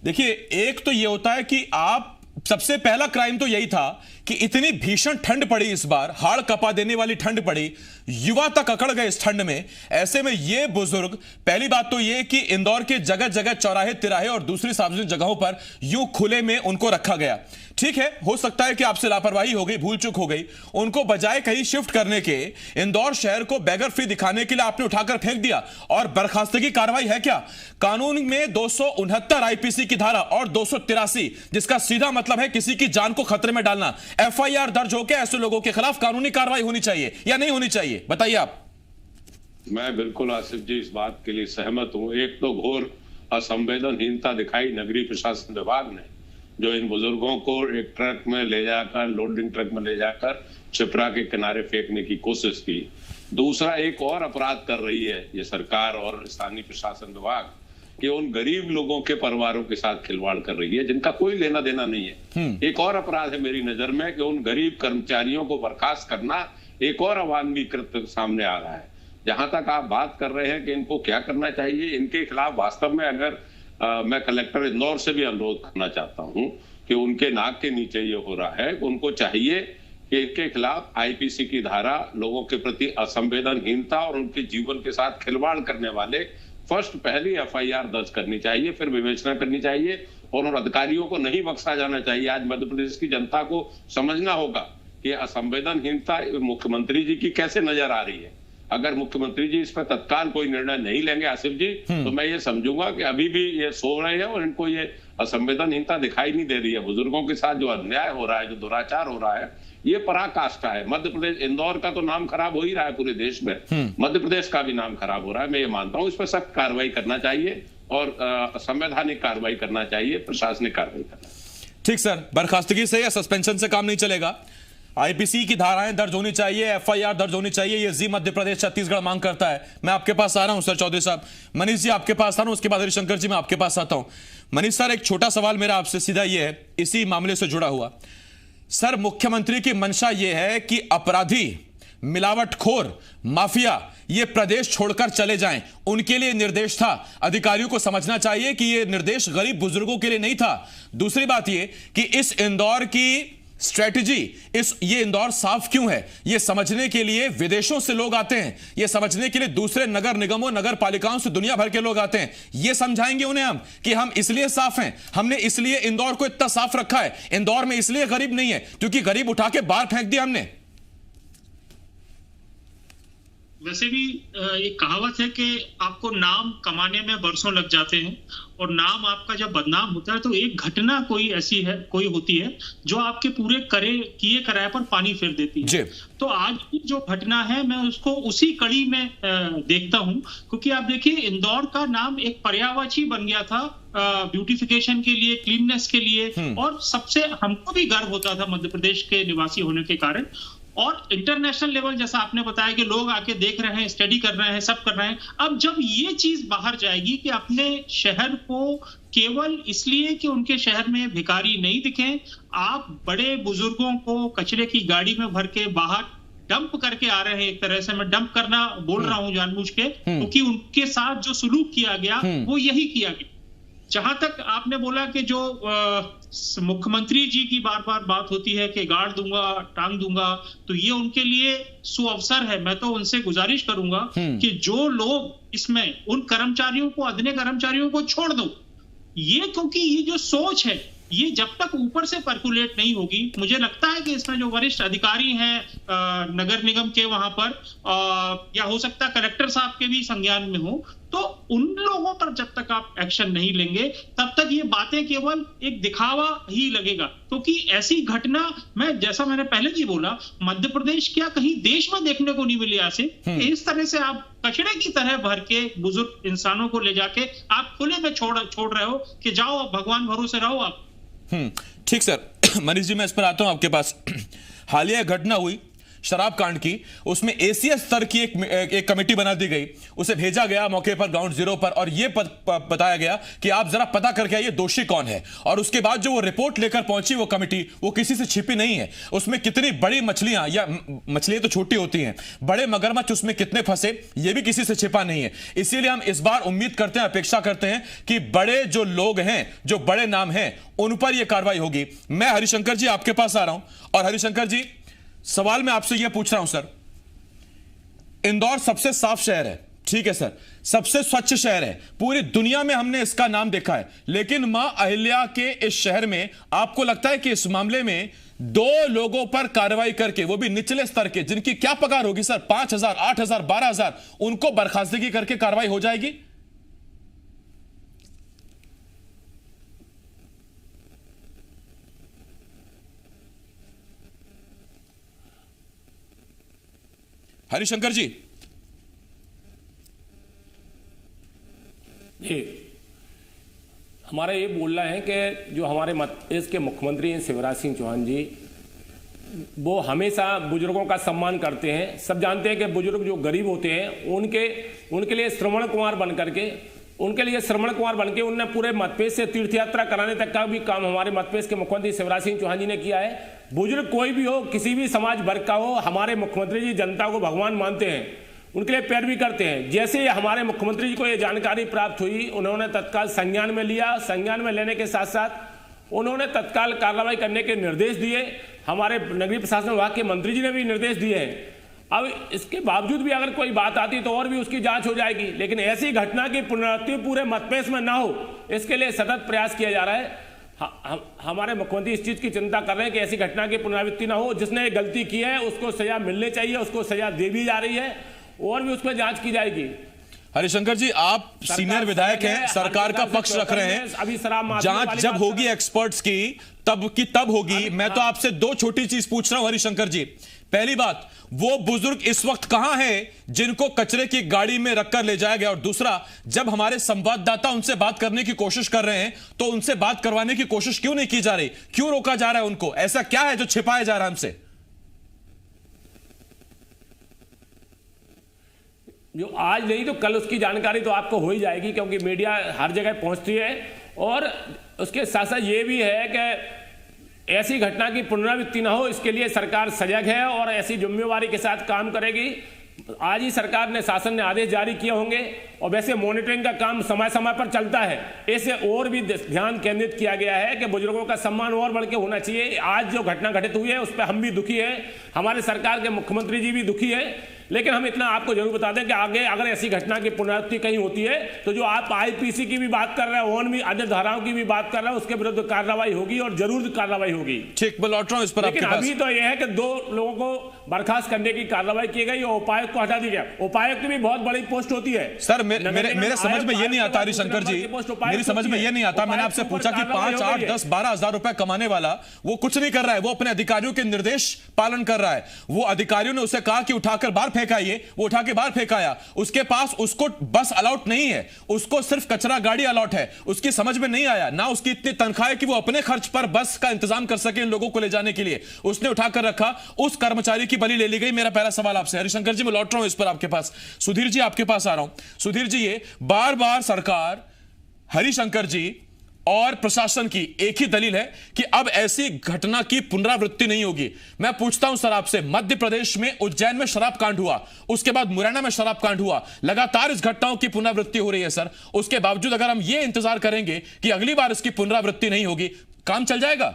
देखिए, एक तो ये होता है कि आप, सबसे पहला क्राइम तो यही था कि इतनी भीषण ठंड पड़ी, इस बार हाड़ कपा देने वाली ठंड पड़ी, युवा तक अकड़ गए इस ठंड में। ऐसे में ये बुजुर्ग, पहली बात तो ये कि इंदौर के जगह जगह चौराहे तिराहे और दूसरी सार्वजनिक जगहों पर यूं खुले में उनको रखा गया। ठीक है, हो सकता है कि आपसे लापरवाही हो गई, भूल चूक हो गई, उनको बजाय कहीं शिफ्ट करने के इंदौर शहर को बैगर फ्री दिखाने के लिए आपने उठाकर फेंक दिया। और बर्खास्तगी कार्रवाई है क्या? कानून में 269 आईपीसी की धारा और 283, जिसका सीधा मतलब है किसी की जान को खतरे में डालना। एफआईआर दर्ज होकर ऐसे लोगों के खिलाफ कानूनी कार्रवाई होनी चाहिए या नहीं होनी चाहिए, बताइए आप। मैं बिल्कुल आसिफ जी इस बात के लिए सहमत हूं। एक तो घोर असंवेदनहीनता दिखाई नगरीय प्रशासन विभाग ने, जो इन बुजुर्गों को एक ट्रक में ले जाकर, लोडिंग ट्रक में ले जाकर छिपरा के किनारे फेंकने की कोशिश की। दूसरा, एक और अपराध कर रही है ये सरकार और स्थानीय प्रशासन विभाग कि उन गरीब लोगों के परिवारों के साथ खिलवाड़ कर रही है जिनका कोई लेना देना नहीं है। एक और अपराध है मेरी नजर में कि उन गरीब कर्मचारियों को बर्खास्त करना एक और अवानवी कृत्य सामने आ रहा है। जहां तक आप बात कर रहे हैं कि इनको क्या करना चाहिए, इनके खिलाफ वास्तव में अगर मैं कलेक्टर इंदौर से भी अनुरोध करना चाहता हूं कि उनके नाक के नीचे ये हो रहा है, उनको चाहिए कि इनके खिलाफ आईपीसी की धारा, लोगों के प्रति असंवेदनहीनता और उनके जीवन के साथ खिलवाड़ करने वाले पहली एफआईआर दर्ज करनी चाहिए, फिर विवेचना करनी चाहिए और उन अधिकारियों को नहीं बख्शा जाना चाहिए। आज मध्य प्रदेश की जनता को समझना होगा कि असंवेदनहीनता मुख्यमंत्री जी की कैसे नजर आ रही है। अगर मुख्यमंत्री जी इस पर तत्काल कोई निर्णय नहीं लेंगे आसिफ जी, तो मैं ये समझूंगा कि अभी भी ये सो रहे हैं और इनको ये असंवेदनहीनता दिखाई नहीं दे रही है। बुजुर्गों के साथ जो अन्याय हो रहा है, जो दुराचार हो रहा है, ये पराकाष्ठा है। मध्य प्रदेश, इंदौर का तो नाम खराब हो ही रहा है पूरे देश में, मध्य प्रदेश का भी नाम खराब हो रहा है। मैं ये मानता हूँ इस पर सख्त कार्रवाई करना चाहिए और संवैधानिक कार्रवाई करना चाहिए, प्रशासनिक कार्रवाई करना चाहिए। ठीक सर, बर्खास्तगी से या सस्पेंशन से काम नहीं चलेगा, आईपीसी की धाराएं दर्ज होनी चाहिए, एफआईआर दर्ज होनी चाहिए, ये जी मध्य प्रदेश छत्तीसगढ़ मांग करता है। मैं आपके पास आ रहा हूं सर चौधरी साहब। मनीष जी आपके पास आ रहा हूं, उसके बाद हरिशंकर जी मैं आपके पास आता हूं। मनीष सर, एक छोटा सवाल मेरा आपसे सीधा ये है, इसी मामले से जुड़ा हुआ। सर, मुख्यमंत्री की मंशा यह है कि अपराधी, मिलावटखोर, माफिया ये प्रदेश छोड़कर चले जाएं, उनके लिए निर्देश था। अधिकारियों को समझना चाहिए कि ये निर्देश गरीब बुजुर्गों के लिए नहीं था। दूसरी बात ये कि इस इंदौर की स्ट्रेटजी, ये इंदौर साफ क्यों है, ये समझने के लिए विदेशों से लोग आते हैं, ये समझने के लिए दूसरे नगर निगमों, नगर पालिकाओं से दुनिया भर के लोग आते हैं। ये समझाएंगे उन्हें हम कि हम इसलिए साफ हैं, हमने इसलिए इंदौर को इतना साफ रखा है, इंदौर में इसलिए गरीब नहीं है क्योंकि गरीब उठा के बाहर फेंक दिया हमने। वैसे भी एक कहावत है कि आपको नाम कमाने में बरसों लग जाते हैं और नाम आपका जब बदनाम होता है तो एक घटना कोई ऐसी है, कोई होती है जो आपके पूरे किए कराए पर पानी फेर देती है। तो आज की जो घटना है मैं उसको उसी कड़ी में देखता हूं, क्योंकि आप देखिए इंदौर का नाम एक पर्यायवाची बन गया था ब्यूटिफिकेशन के लिए, क्लीननेस के लिए, और सबसे हमको भी गर्व होता था मध्य प्रदेश के निवासी होने के कारण। और इंटरनेशनल लेवल जैसा आपने बताया कि लोग आके देख रहे हैं, स्टडी कर रहे हैं, सब कर रहे हैं। अब जब ये चीज बाहर जाएगी कि अपने शहर को केवल इसलिए कि उनके शहर में भिखारी नहीं दिखे, आप बड़े बुजुर्गों को कचरे की गाड़ी में भर के बाहर डंप करके आ रहे हैं, एक तरह से मैं डंप करना बोल रहा हूं जानबूझ के, क्योंकि उनके साथ जो सुलूक किया गया वो यही किया गया। जहां तक आपने बोला कि जो मुख्यमंत्री जी की बार बार बात होती है कि गाड़ दूंगा, टांग दूंगा, तो ये उनके लिए सुअवसर है। मैं तो उनसे गुजारिश करूंगा कि जो लोग इसमें, उन कर्मचारियों को, अदने कर्मचारियों को छोड़ दो। ये क्योंकि ये जो सोच है ये जब तक ऊपर से पर्कुलेट नहीं होगी, मुझे लगता है कि इसमें जो वरिष्ठ अधिकारी हैं नगर निगम के वहां पर, या हो सकता है कलेक्टर साहब के भी संज्ञान में हो, तो उन लोगों पर जब तक आप एक्शन नहीं लेंगे तब तक ये बातें केवल एक दिखावा ही लगेगा। क्योंकि ऐसी घटना, मैं जैसा मैंने पहले भी बोला, मध्य प्रदेश क्या कहीं देश में देखने को नहीं मिली ऐसे। इस तरह से आप कचड़े की तरह भर के बुजुर्ग इंसानों को ले जाके आप खुले में छोड़ रहे हो कि जाओ अब भगवान भरोसे रहो आप। ठीक सर, मनीष जी मैं इस पर आता हूं आपके पास। हालिया घटना हुई शराब कांड की, उसमें एसीएस स्तर की एक कमेटी बना दी गई, उसे भेजा गया मौके पर ग्राउंड जीरो पर और यह बताया गया कि आप जरा पता करके आइए दोषी कौन है। और उसके बाद जो वो रिपोर्ट लेकर पहुंची वो कमेटी, वो किसी से छिपी नहीं है। उसमें कितनी बड़ी मछलियां, या मछलियां तो छोटी होती हैं, बड़े मगरमच्छ उसमें कितने फंसे ये भी किसी से छिपा नहीं है। इसीलिए हम इस बार उम्मीद करते हैं, अपेक्षा करते हैं कि बड़े जो लोग हैं, जो बड़े नाम हैं, उन पर यह कार्रवाई होगी। मैं हरिशंकर जी आपके पास आ रहा हूं और हरिशंकर जी सवाल मैं आपसे यह पूछ रहा हूं सर, इंदौर सबसे साफ शहर है, ठीक है सर, सबसे स्वच्छ शहर है, पूरी दुनिया में हमने इसका नाम देखा है, लेकिन मां अहिल्या के इस शहर में आपको लगता है कि इस मामले में 2 लोगों पर कार्रवाई करके, वो भी निचले स्तर के, जिनकी क्या पगार होगी सर, 5,000, 8,000, 12,000, उनको बर्खास्तगी करके कार्रवाई हो जाएगी? हरिशंकर जी। जी, हमारा ये बोलना है कि जो हमारे मध्य प्रदेश के मुख्यमंत्री हैं शिवराज सिंह चौहान जी, वो हमेशा बुजुर्गों का सम्मान करते हैं। सब जानते हैं कि बुजुर्ग जो गरीब होते हैं उनके लिए श्रवण कुमार बन करके उन्होंने पूरे मध्य प्रदेश से तीर्थ यात्रा कराने तक का भी काम हमारे मध्य प्रदेश के मुख्यमंत्री शिवराज सिंह चौहान जी ने किया है। बुजुर्ग कोई भी हो, किसी भी समाज वर्ग का हो, हमारे मुख्यमंत्री जी जनता को भगवान मानते हैं, उनके लिए पैरवी करते हैं। जैसे हमारे मुख्यमंत्री जी को ये जानकारी प्राप्त हुई, उन्होंने तत्काल संज्ञान में लिया। संज्ञान में लेने के साथ साथ उन्होंने तत्काल कार्रवाई करने के निर्देश दिए। हमारे नगरीय प्रशासन विभाग के मंत्री जी ने भी निर्देश दिए हैं। अब इसके बावजूद भी अगर कोई बात आती तो और भी उसकी जांच हो जाएगी, लेकिन ऐसी घटना की पुनरावृत्ति पूरे मध्य प्रदेश में ना हो, इसके लिए सतत प्रयास किया जा रहा है। हमारे मुख्यमंत्री इस चीज की चिंता कर रहे हैं कि ऐसी घटना की पुनरावृत्ति ना हो। जिसने गलती की है उसको सजा मिलनी चाहिए, उसको सजा दे दी जा रही है और भी उस पर जांच की जाएगी। हरिशंकर जी, आप सीनियर विधायक हैं, सरकार का पक्ष रख रहे हैं, अभी शराब जांच जब होगी एक्सपर्ट्स की तब होगी। मैं तो आपसे 2 छोटी चीज पूछ रहा हूं हरिशंकर जी। पहली बात, वो बुजुर्ग इस वक्त कहां है जिनको कचरे की गाड़ी में रखकर ले जाया गया? और दूसरा, जब हमारे संवाददाता उनसे बात करने की कोशिश कर रहे हैं तो उनसे बात करवाने की कोशिश क्यों नहीं की जा रही? क्यों रोका जा रहा है उनको? ऐसा क्या है जो छिपाया जा रहा है हमसे? जो आज नहीं तो कल उसकी जानकारी तो आपको हो ही जाएगी, क्योंकि मीडिया हर जगह पहुंचती है। और उसके साथ साथ ये भी है कि ऐसी घटना की पुनरावृत्ति ना हो, इसके लिए सरकार सजग है और ऐसी जिम्मेवारी के साथ काम करेगी। आज ही सरकार ने, शासन ने आदेश जारी किए होंगे और वैसे मॉनिटरिंग का काम समय समय पर चलता है। इससे और भी ध्यान केंद्रित किया गया है कि बुजुर्गों का सम्मान और बढ़ के होना चाहिए। आज जो घटना घटित हुई है उस पर हम भी दुखी हैं, हमारे सरकार के मुख्यमंत्री जी भी दुखी है। लेकिन हम इतना आपको जरूर बता दें कि आगे अगर ऐसी घटना की पुनरावृत्ति कहीं होती है तो जो आप आईपीसी की भी बात कर रहे हैं, भी अन्य धाराओं की भी बात कर रहे हैं, उसके विरुद्ध कार्रवाई होगी और जरूर कार्रवाई होगी। ठीक, मैं लौट रहा हूं इस पर। लेकिन अभी तो यह है कि 2 लोगों को बर्खास्त करने की कार्रवाई की गई और उपायुक्त को हटा दिया गया। उपायुक्त की भी बहुत बड़ी पोस्ट होती है सर। मेरे समझ में ये नहीं आता हरिशंकर जी, मेरी समझ में ये नहीं आता। मैंने आपसे पूछा कि 5, 8, 10, 12 हजार रुपए कमाने वाला वो कुछ नहीं कर रहा है, वो अपने अधिकारियों के निर्देश पालन कर रहा है। वो अधिकारियों ने उसे कहा कि उठाकर बाहर फेंकाइए, वो उठा के बाहर फेंकाया। उसके पास, उसको बस अलाउट नहीं है, उसको सिर्फ कचरा गाड़ी अलाउट है। उसकी समझ में नहीं आया, ना उसकी इतनी तनख्वाह है कि वो अपने खर्च पर बस का इंतजाम कर सके इन लोगों को ले जाने के लिए। उसने उठाकर रखा, उस कर्मचारी की बलि ले ली गई। मेरा पहला सवाल आपसे हरिशंकर जी, मैं लौट रहा हूं इस पर आपके पास। सुधीर जी, आपके पास आ रहा हूं। सुधीर जी, ये बार बार सरकार, हरिशंकर जी और प्रशासन की एक ही दलील है कि अब ऐसी घटना की पुनरावृत्ति नहीं होगी। मैं पूछता हूं सर आपसे, मध्य प्रदेश में उज्जैन में शराब कांड हुआ, उसके बाद मुरैना में शराब कांड हुआ, लगातार इस घटनाओं की पुनरावृत्ति हो रही है सर। उसके बावजूद अगर हम ये इंतजार करेंगे कि अगली बार इसकी पुनरावृत्ति नहीं होगी, काम चल जाएगा?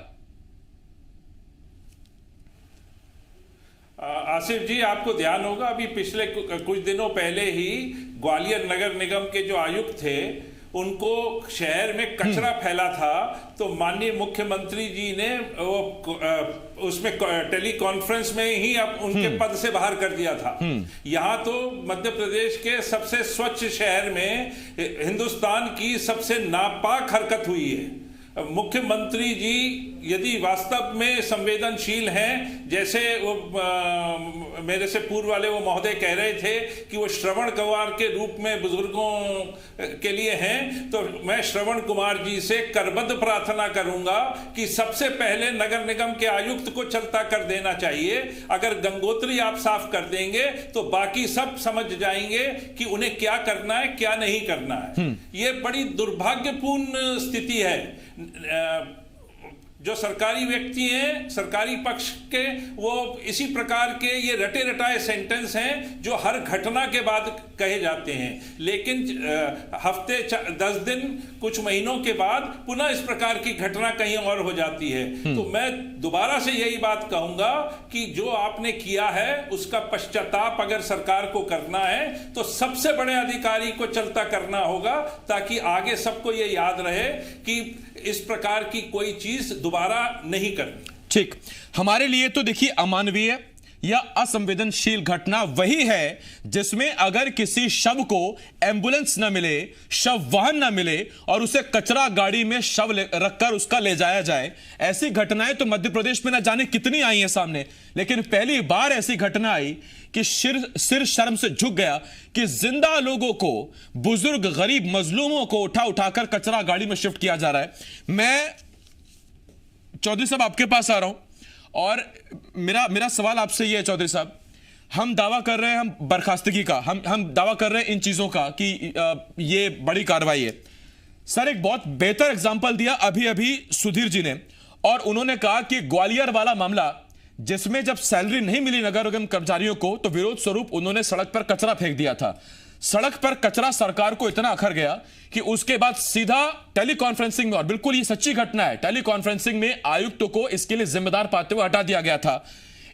आसिफ जी, आपको ध्यान होगा अभी पिछले कुछ दिनों पहले ही ग्वालियर नगर निगम के जो आयुक्त थे, उनको शहर में कचरा फैला था तो माननीय मुख्यमंत्री जी ने वो उसमें टेली कॉन्फ्रेंस में ही अब उनके पद से बाहर कर दिया था। यहां तो मध्य प्रदेश के सबसे स्वच्छ शहर में हिंदुस्तान की सबसे नापाक हरकत हुई है। मुख्यमंत्री जी यदि वास्तव में संवेदनशील हैं, जैसे वो मेरे से पूर्व वाले वो महोदय कह रहे थे कि वो श्रवण कुमार के रूप में बुजुर्गों के लिए हैं, तो मैं श्रवण कुमार जी से करबद्ध प्रार्थना करूंगा कि सबसे पहले नगर निगम के आयुक्त को चलता कर देना चाहिए। अगर गंगोत्री आप साफ कर देंगे तो बाकी सब समझ जाएंगे कि उन्हें क्या करना है, क्या नहीं करना है। ये बड़ी दुर्भाग्यपूर्ण स्थिति है। जो सरकारी व्यक्ति हैं, सरकारी पक्ष के, वो इसी प्रकार के ये रटे रटाए सेंटेंस हैं जो हर घटना के बाद कहे जाते हैं, लेकिन हफ्ते 10 दिन कुछ महीनों के बाद पुनः इस प्रकार की घटना कहीं और हो जाती है। तो मैं दोबारा से यही बात कहूंगा कि जो आपने किया है उसका पश्चाताप अगर सरकार को करना है तो सबसे बड़े अधिकारी को चलता करना होगा, ताकि आगे सबको ये याद रहे कि इस प्रकार की कोई चीज दोबारा नहीं करनी। ठीक, हमारे लिए तो देखिए अमानवीय या असंवेदनशील घटना वही है जिसमें अगर किसी शव को एम्बुलेंस न मिले, शव वाहन न मिले और उसे कचरा गाड़ी में शव रखकर उसका ले जाया जाए। ऐसी घटनाएं तो मध्य प्रदेश में न जाने कितनी आई हैं सामने, लेकिन पहली बार ऐसी घटना आई कि सिर शर्म से झुक गया कि जिंदा लोगों को, बुजुर्ग गरीब मजलूमों को उठाकर कचरा गाड़ी में शिफ्ट किया जा रहा है। मैं चौधरी साहब आपके पास आ रहा हूं और मेरा सवाल आपसे यह है चौधरी साहब, हम दावा कर रहे हैं हम बर्खास्तगी का, हम दावा कर रहे हैं इन चीजों का कि ये बड़ी कार्रवाई है। सर एक बहुत बेहतर एग्जांपल दिया अभी सुधीर जी ने, और उन्होंने कहा कि ग्वालियर वाला मामला जिसमें जब सैलरी नहीं मिली नगर निगम कर्मचारियों को तो विरोध स्वरूप उन्होंने सड़क पर कचरा फेंक दिया था। सड़क पर कचरा सरकार को इतना अखर गया कि उसके बाद सीधा टेलीकॉन्फ्रेंसिंग में, और बिल्कुल ये सच्ची घटना है, टेलीकॉन्फ्रेंसिंग में आयुक्त को इसके लिए जिम्मेदार पाते हुए हटा दिया गया था।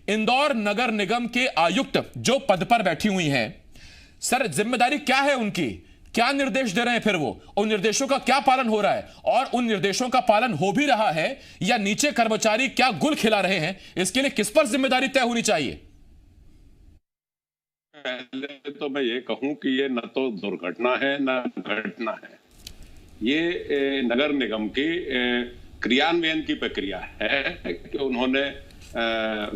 इंदौर नगर निगम के आयुक्त जो पद पर बैठी हुई हैं, सर जिम्मेदारी क्या है उनकी, क्या निर्देश दे रहे हैं, फिर वो उन निर्देशों का क्या पालन हो रहा है, और उन निर्देशों का पालन हो भी रहा है या नीचे कर्मचारी क्या गुल खिला रहे हैं, इसके लिए किस पर जिम्मेदारी तय होनी चाहिए? पहले तो मैं ये कहूं कि ये न तो दुर्घटना है न घटना है, ये नगर निगम की क्रियान्वयन की प्रक्रिया है कि उन्होंने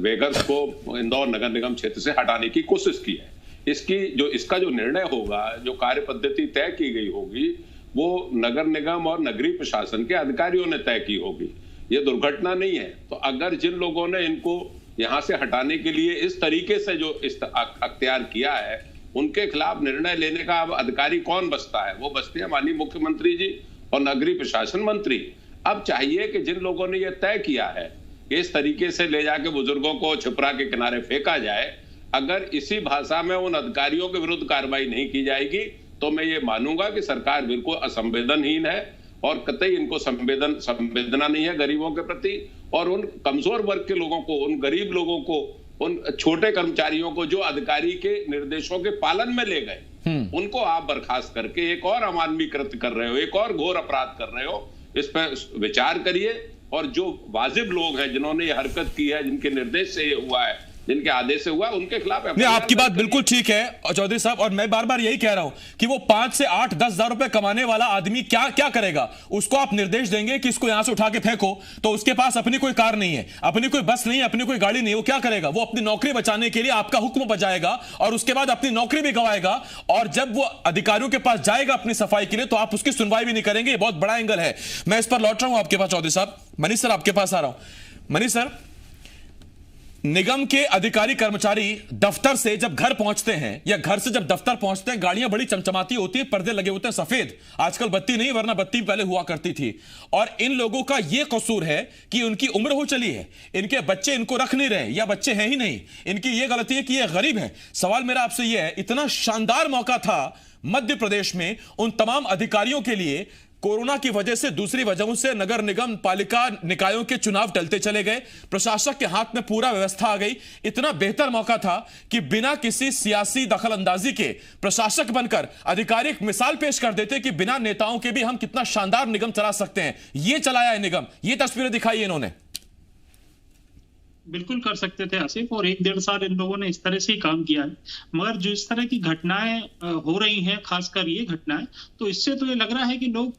वेगर्स को इंदौर नगर निगम क्षेत्र से हटाने की कोशिश की है। इसका जो निर्णय होगा, जो कार्य पद्धति तय की गई होगी, वो नगर निगम और नगरीय प्रशासन के अधिकारियों ने तय की होगी। ये दुर्घटना नहीं है। तो अगर जिन लोगों ने इनको यहां से हटाने के लिए इस तरीके से जो अख्तियार किया है, उनके खिलाफ निर्णय लेने का अब अधिकारी कौन बचता है? वो बचते हैं माननीय मुख्यमंत्री जी और नगरीय प्रशासन मंत्री। अब चाहिए कि जिन लोगों ने यह तय किया है इस तरीके से ले जाके बुजुर्गों को छिपरा के किनारे फेंका जाए, अगर इसी भाषा में उन अधिकारियों के विरुद्ध कार्रवाई नहीं की जाएगी तो मैं ये मानूंगा कि सरकार बिल्कुल असंवेदनहीन है और कतई इनको संवेदना नहीं है गरीबों के प्रति, और उन कमजोर वर्ग के लोगों को, उन गरीब लोगों को, उन छोटे कर्मचारियों को जो अधिकारी के निर्देशों के पालन में ले गए, उनको आप बर्खास्त करके एक और अमानवीय कृत्य कर रहे हो, एक और घोर अपराध कर रहे हो। इस पर विचार करिए, और जो वाजिब लोग हैं जिन्होंने ये हरकत की है, जिनके निर्देश से ये हुआ है, जिनके आदेश से हुआ, उनके खिलाफ नहीं, आपकी बात बिल्कुल ठीक है चौधरी साहब, और मैं बार बार यही कह रहा हूं कि वो 5 से 8, 10 हजार रुपए कमाने वाला आदमी क्या करेगा? उसको आप निर्देश देंगे कि इसको यहां से उठा के फेंको, तो उसके पास अपनी कोई कार नहीं है, अपनी कोई बस नहीं है, अपनी कोई गाड़ी नहीं है, वो क्या करेगा? वो अपनी नौकरी बचाने के लिए आपका हुक्म बजाएगा और उसके बाद अपनी नौकरी भी गवाएगा, और जब वो अधिकारियों के पास जाएगा अपनी सफाई के लिए तो आप उसकी सुनवाई भी नहीं करेंगे। ये बहुत बड़ा एंगल है। मैं इस पर लौट रहा हूं आपके पास चौधरी साहब। मनीष सर आपके पास आ रहा हूं। मनीष सर, निगम के अधिकारी कर्मचारी दफ्तर से जब घर पहुंचते हैं या घर से जब दफ्तर पहुंचते हैं, गाड़ियां बड़ी चमचमाती होती है, पर्दे लगे होते हैं सफेद, आजकल बत्ती नहीं, वरना बत्ती पहले हुआ करती थी। और इन लोगों का यह कसूर है कि उनकी उम्र हो चली है, इनके बच्चे इनको रख नहीं रहे या बच्चे हैं ही नहीं, इनकी यह गलती है कि ये गरीब है। सवाल मेरा आपसे यह है, इतना शानदार मौका था मध्य प्रदेश में उन तमाम अधिकारियों के लिए, कोरोना की वजह से, दूसरी वजहों से नगर निगम पालिका निकायों के चुनाव टलते चले गए, प्रशासक के हाथ में पूरा व्यवस्था आ गई। इतना बेहतर मौका था कि बिना किसी सियासी दखलंदाजी के प्रशासक बनकर अधिकारी एक मिसाल पेश कर देते कि बिना नेताओं के भी हम कितना शानदार निगम चला सकते हैं। ये चलाया है निगम, ये तस्वीरें दिखाई इन्होंने। बिल्कुल कर सकते थे आसिफ, और 1-1.5 साल इन लोगों ने इस तरह से ही काम किया है। मगर जो इस तरह की घटनाएं हो रही हैं, खासकर ये घटनाएं, तो इससे तो ये लग रहा है कि लोग,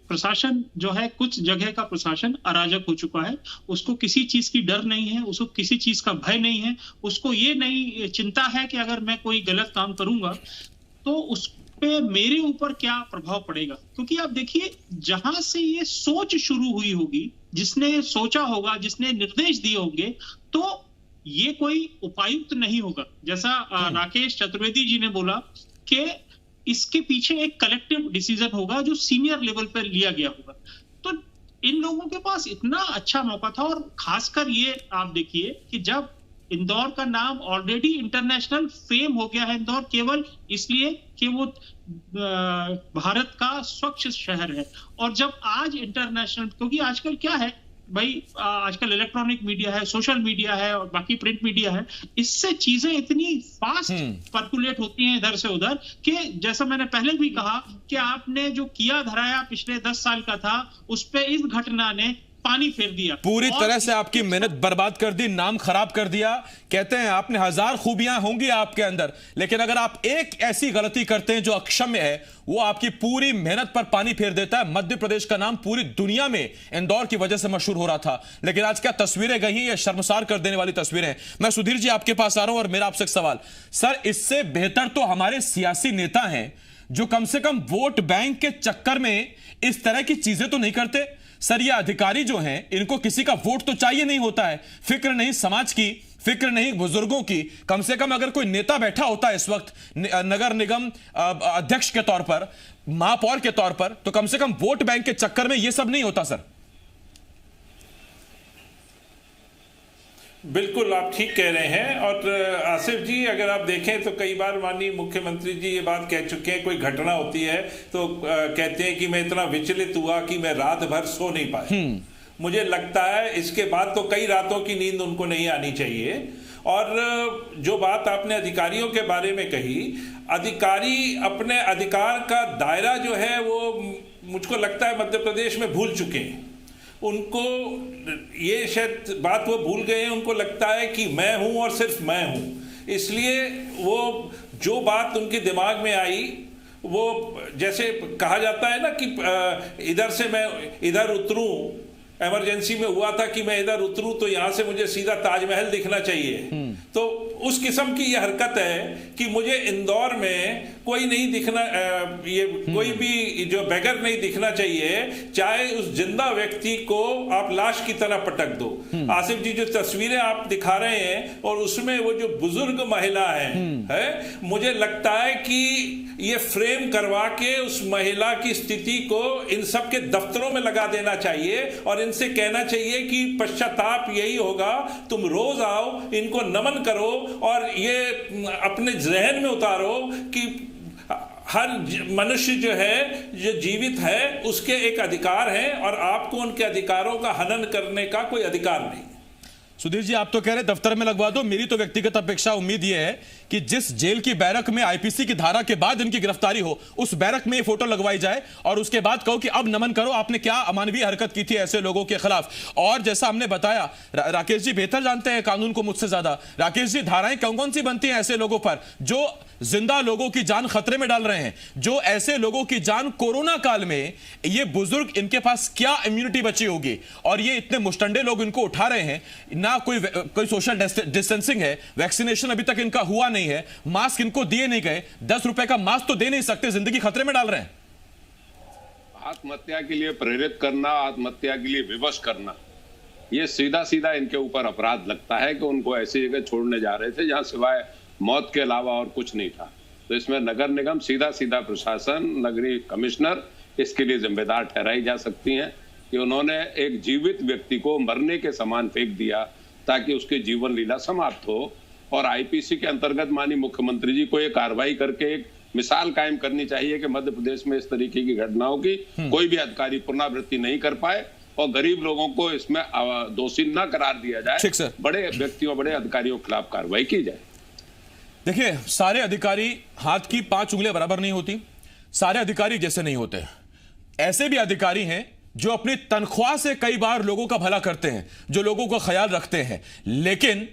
प्रशासन जो है, कुछ जगह का प्रशासन अराजक हो चुका है। उसको किसी चीज की डर नहीं है, उसको किसी चीज का भय नहीं है, उसको ये नहीं चिंता है कि अगर मैं कोई गलत काम करूंगा तो उस पे मेरे ऊपर क्या प्रभाव पड़ेगा। क्योंकि आप देखिए, जहां से ये सोच शुरू हुई होगी, जिसने सोचा होगा, जिसने निर्देश दिए होंगे, तो ये कोई उपायुक्त नहीं होगा। जैसा राकेश चतुर्वेदी जी ने बोला कि इसके पीछे एक कलेक्टिव डिसीजन होगा जो सीनियर लेवल पर लिया गया होगा। तो इन लोगों के पास इतना अच्छा मौका था। और खासकर ये आप देखिए कि जब इंदौर का नाम ऑलरेडी इंटरनेशनल फेम हो गया है, इंदौर केवल इसलिए कि वो भारत का स्वच्छ शहर है, और जब आज इंटरनेशनल, क्योंकि आजकल क्या है भाई, आजकल इलेक्ट्रॉनिक मीडिया है, सोशल मीडिया है और बाकी प्रिंट मीडिया है, इससे चीजें इतनी फास्ट पर्कुलेट होती हैं इधर से उधर कि जैसा मैंने पहले भी कहा कि आपने जो किया धराया पिछले 10 साल का था, उस पे इस घटना ने पानी फेर दिया, पूरी तरह से आपकी मेहनत बर्बाद कर दी, नाम खराब कर दिया। कहते हैं आपने 1000 खूबियां होंगी आपके अंदर, लेकिन अगर आप एक ऐसी गलती करते हैं जो अक्षम्य है, वो आपकी पूरी मेहनत पर पानी फेर देता है। मध्य प्रदेश का नाम पूरी दुनिया में इंदौर की वजह से मशहूर हो रहा था, लेकिन आज क्या तस्वीरें गई, ये शर्मसार कर देने वाली तस्वीरें। मैं सुधीर जी आपके पास आ रहा हूं और मेरा आपसे एक सवाल, सर, इससे बेहतर तो हमारे सियासी नेता हैं जो कम से कम वोट बैंक के चक्कर में इस तरह की चीजें तो नहीं करते। सर, ये अधिकारी जो हैं, इनको किसी का वोट तो चाहिए नहीं होता है, फिक्र नहीं समाज की, फिक्र नहीं बुजुर्गों की। कम से कम अगर कोई नेता बैठा होता है इस वक्त नगर निगम अध्यक्ष के तौर पर, महापौर के तौर पर, तो कम से कम वोट बैंक के चक्कर में ये सब नहीं होता। सर, बिल्कुल आप ठीक कह रहे हैं। और आसिफ जी, अगर आप देखें तो कई बार माननीय मुख्यमंत्री जी ये बात कह चुके हैं, कोई घटना होती है तो कहते हैं कि मैं इतना विचलित हुआ कि मैं रात भर सो नहीं पाया। मुझे लगता है इसके बाद तो कई रातों की नींद उनको नहीं आनी चाहिए। और जो बात आपने अधिकारियों के बारे में कही, अधिकारी अपने अधिकार का दायरा जो है वो मुझको लगता है मध्य प्रदेश में भूल चुके हैं। उनको ये शायद बात वो भूल गए हैं, उनको लगता है कि मैं हूं और सिर्फ मैं हूं, इसलिए वो जो बात उनके दिमाग में आई, वो जैसे कहा जाता है ना कि इधर से मैं इधर उतरूं, इमरजेंसी में हुआ था कि मैं इधर उतरूं तो यहां से मुझे सीधा ताजमहल दिखना चाहिए। तो उस किस्म की यह हरकत है कि मुझे इंदौर में कोई नहीं दिखना, ये कोई भी जो बेगर नहीं दिखना चाहिए, चाहे उस जिंदा व्यक्ति को आप लाश की तरह पटक दो। आसिफ जी, जो तस्वीरें आप दिखा रहे हैं और उसमें वो जो बुजुर्ग महिला है, मुझे लगता है कि ये फ्रेम करवा के उस महिला की स्थिति को इन सब के दफ्तरों में लगा देना चाहिए और इनसे कहना चाहिए कि पश्चाताप यही होगा, तुम रोज आओ, इनको नमन करो और ये अपने जहन में उतारो कि हर मनुष्य जो है, जो जीवित है, उसके एक अधिकार हैं और आपको उनके अधिकारों का हनन करने का कोई अधिकार नहीं। सुधीर जी, आप तो कह रहे दफ्तर में लगवा दो, मेरी तो व्यक्तिगत अपेक्षा उम्मीद यह है कि जिस जेल की बैरक में आईपीसी की धारा के बाद इनकी गिरफ्तारी हो, उस बैरक में फोटो लगवाई जाए और उसके बाद कहो कि अब नमन करो, आपने क्या अमानवीय हरकत की थी ऐसे लोगों के खिलाफ। और जैसा हमने बताया, राकेश जी बेहतर जानते हैं कानून को मुझसे ज्यादा। राकेश जी, धाराएं कौन कौन सी बनती हैं ऐसे लोगों पर जो जिंदा लोगों की जान खतरे में डाल रहे हैं, जो ऐसे लोगों की जान कोरोना काल में, ये बुजुर्ग, इनके पास क्या इम्यूनिटी बची होगी, और ये इतने मुस्टंडे लोग इनको उठा रहे हैं, ना कोई सोशल डिस्टेंसिंग है, वैक्सीनेशन अभी तक इनका हुआ नहीं है, मास्क इनको दिए नहीं गए, 10 रुपए का मास्क तो दे नहीं सकते, जिंदगी खतरे में डाल रहे हैं। आत्महत्या के लिए प्रेरित करना, आत्महत्या के लिए विवश करना, ये सीधा सीधा इनके ऊपर अपराध लगता है कि उनको ऐसी जगह छोड़ने जा रहे थे जहां सिवाय मौत के अलावा और कुछ नहीं था। तो इसमें नगर निगम, सीधा सीधा प्रशासन, नगरीय कमिश्नर इसके लिए जिम्मेदार ठहराई जा सकती हैं कि उन्होंने एक जीवित व्यक्ति को मरने के समान फेंक दिया ताकि उसकी जीवन लीला समाप्त हो। और आईपीसी के अंतर्गत माननीय मुख्यमंत्री जी को ये कार्रवाई करके एक मिसाल कायम करनी चाहिए कि मध्य प्रदेश में इस तरीके की घटनाओं की कोई भी अधिकारी पुनरावृत्ति नहीं कर पाए और गरीब लोगों को इसमें दोषी न करार दिया जाए, बड़े व्यक्तियों, बड़े अधिकारियों के खिलाफ कार्रवाई की जाए। देखिए, सारे अधिकारी हाथ की 5 उंगलियां बराबर नहीं होती, सारे अधिकारी जैसे नहीं होते। ऐसे भी अधिकारी हैं जो अपनी तनख्वाह से कई बार लोगों का भला करते हैं, जो लोगों का ख्याल रखते हैं, लेकिन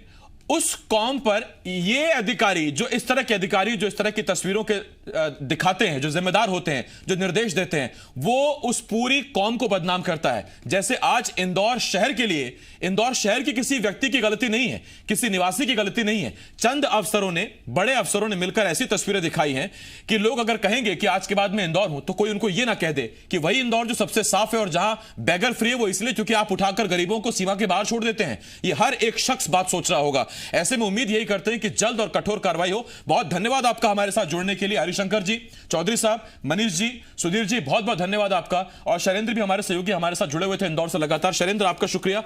उस कौम पर ये अधिकारी, जो इस तरह के अधिकारी, जो इस तरह की तस्वीरों के दिखाते हैं, जो जिम्मेदार होते हैं, जो निर्देश देते हैं, वो उस पूरी कौम को बदनाम करता है। जैसे आज इंदौर शहर के लिए, इंदौर शहर की किसी व्यक्ति की गलती नहीं है, किसी निवासी की गलती नहीं है, चंद अफसरों ने, बड़े अफसरों ने मिलकर ऐसी तस्वीरें दिखाई हैं कि लोग अगर कहेंगे कि आज के बाद मैं इंदौर हूं, तो कोई उनको यह ना कह दे कि वही इंदौर जो सबसे साफ है और जहां बैगर फ्री है वो इसलिए क्योंकि आप उठाकर गरीबों को सीमा के बाहर छोड़ देते हैं। ये हर एक शख्स बात सोच रहा होगा। ऐसे में उम्मीद यही करते हैं कि जल्द और कठोर कार्रवाई हो। बहुत धन्यवाद आपका हमारे साथ जुड़ने के लिए, हरिशंकर जी, चौधरी साहब, मनीष जी, सुधीर जी, बहुत बहुत धन्यवाद आपका। और शैलेंद्र भी हमारे सहयोगी हमारे साथ जुड़े हुए थे इंदौर से लगातार। शैलेंद्र, आपका शुक्रिया।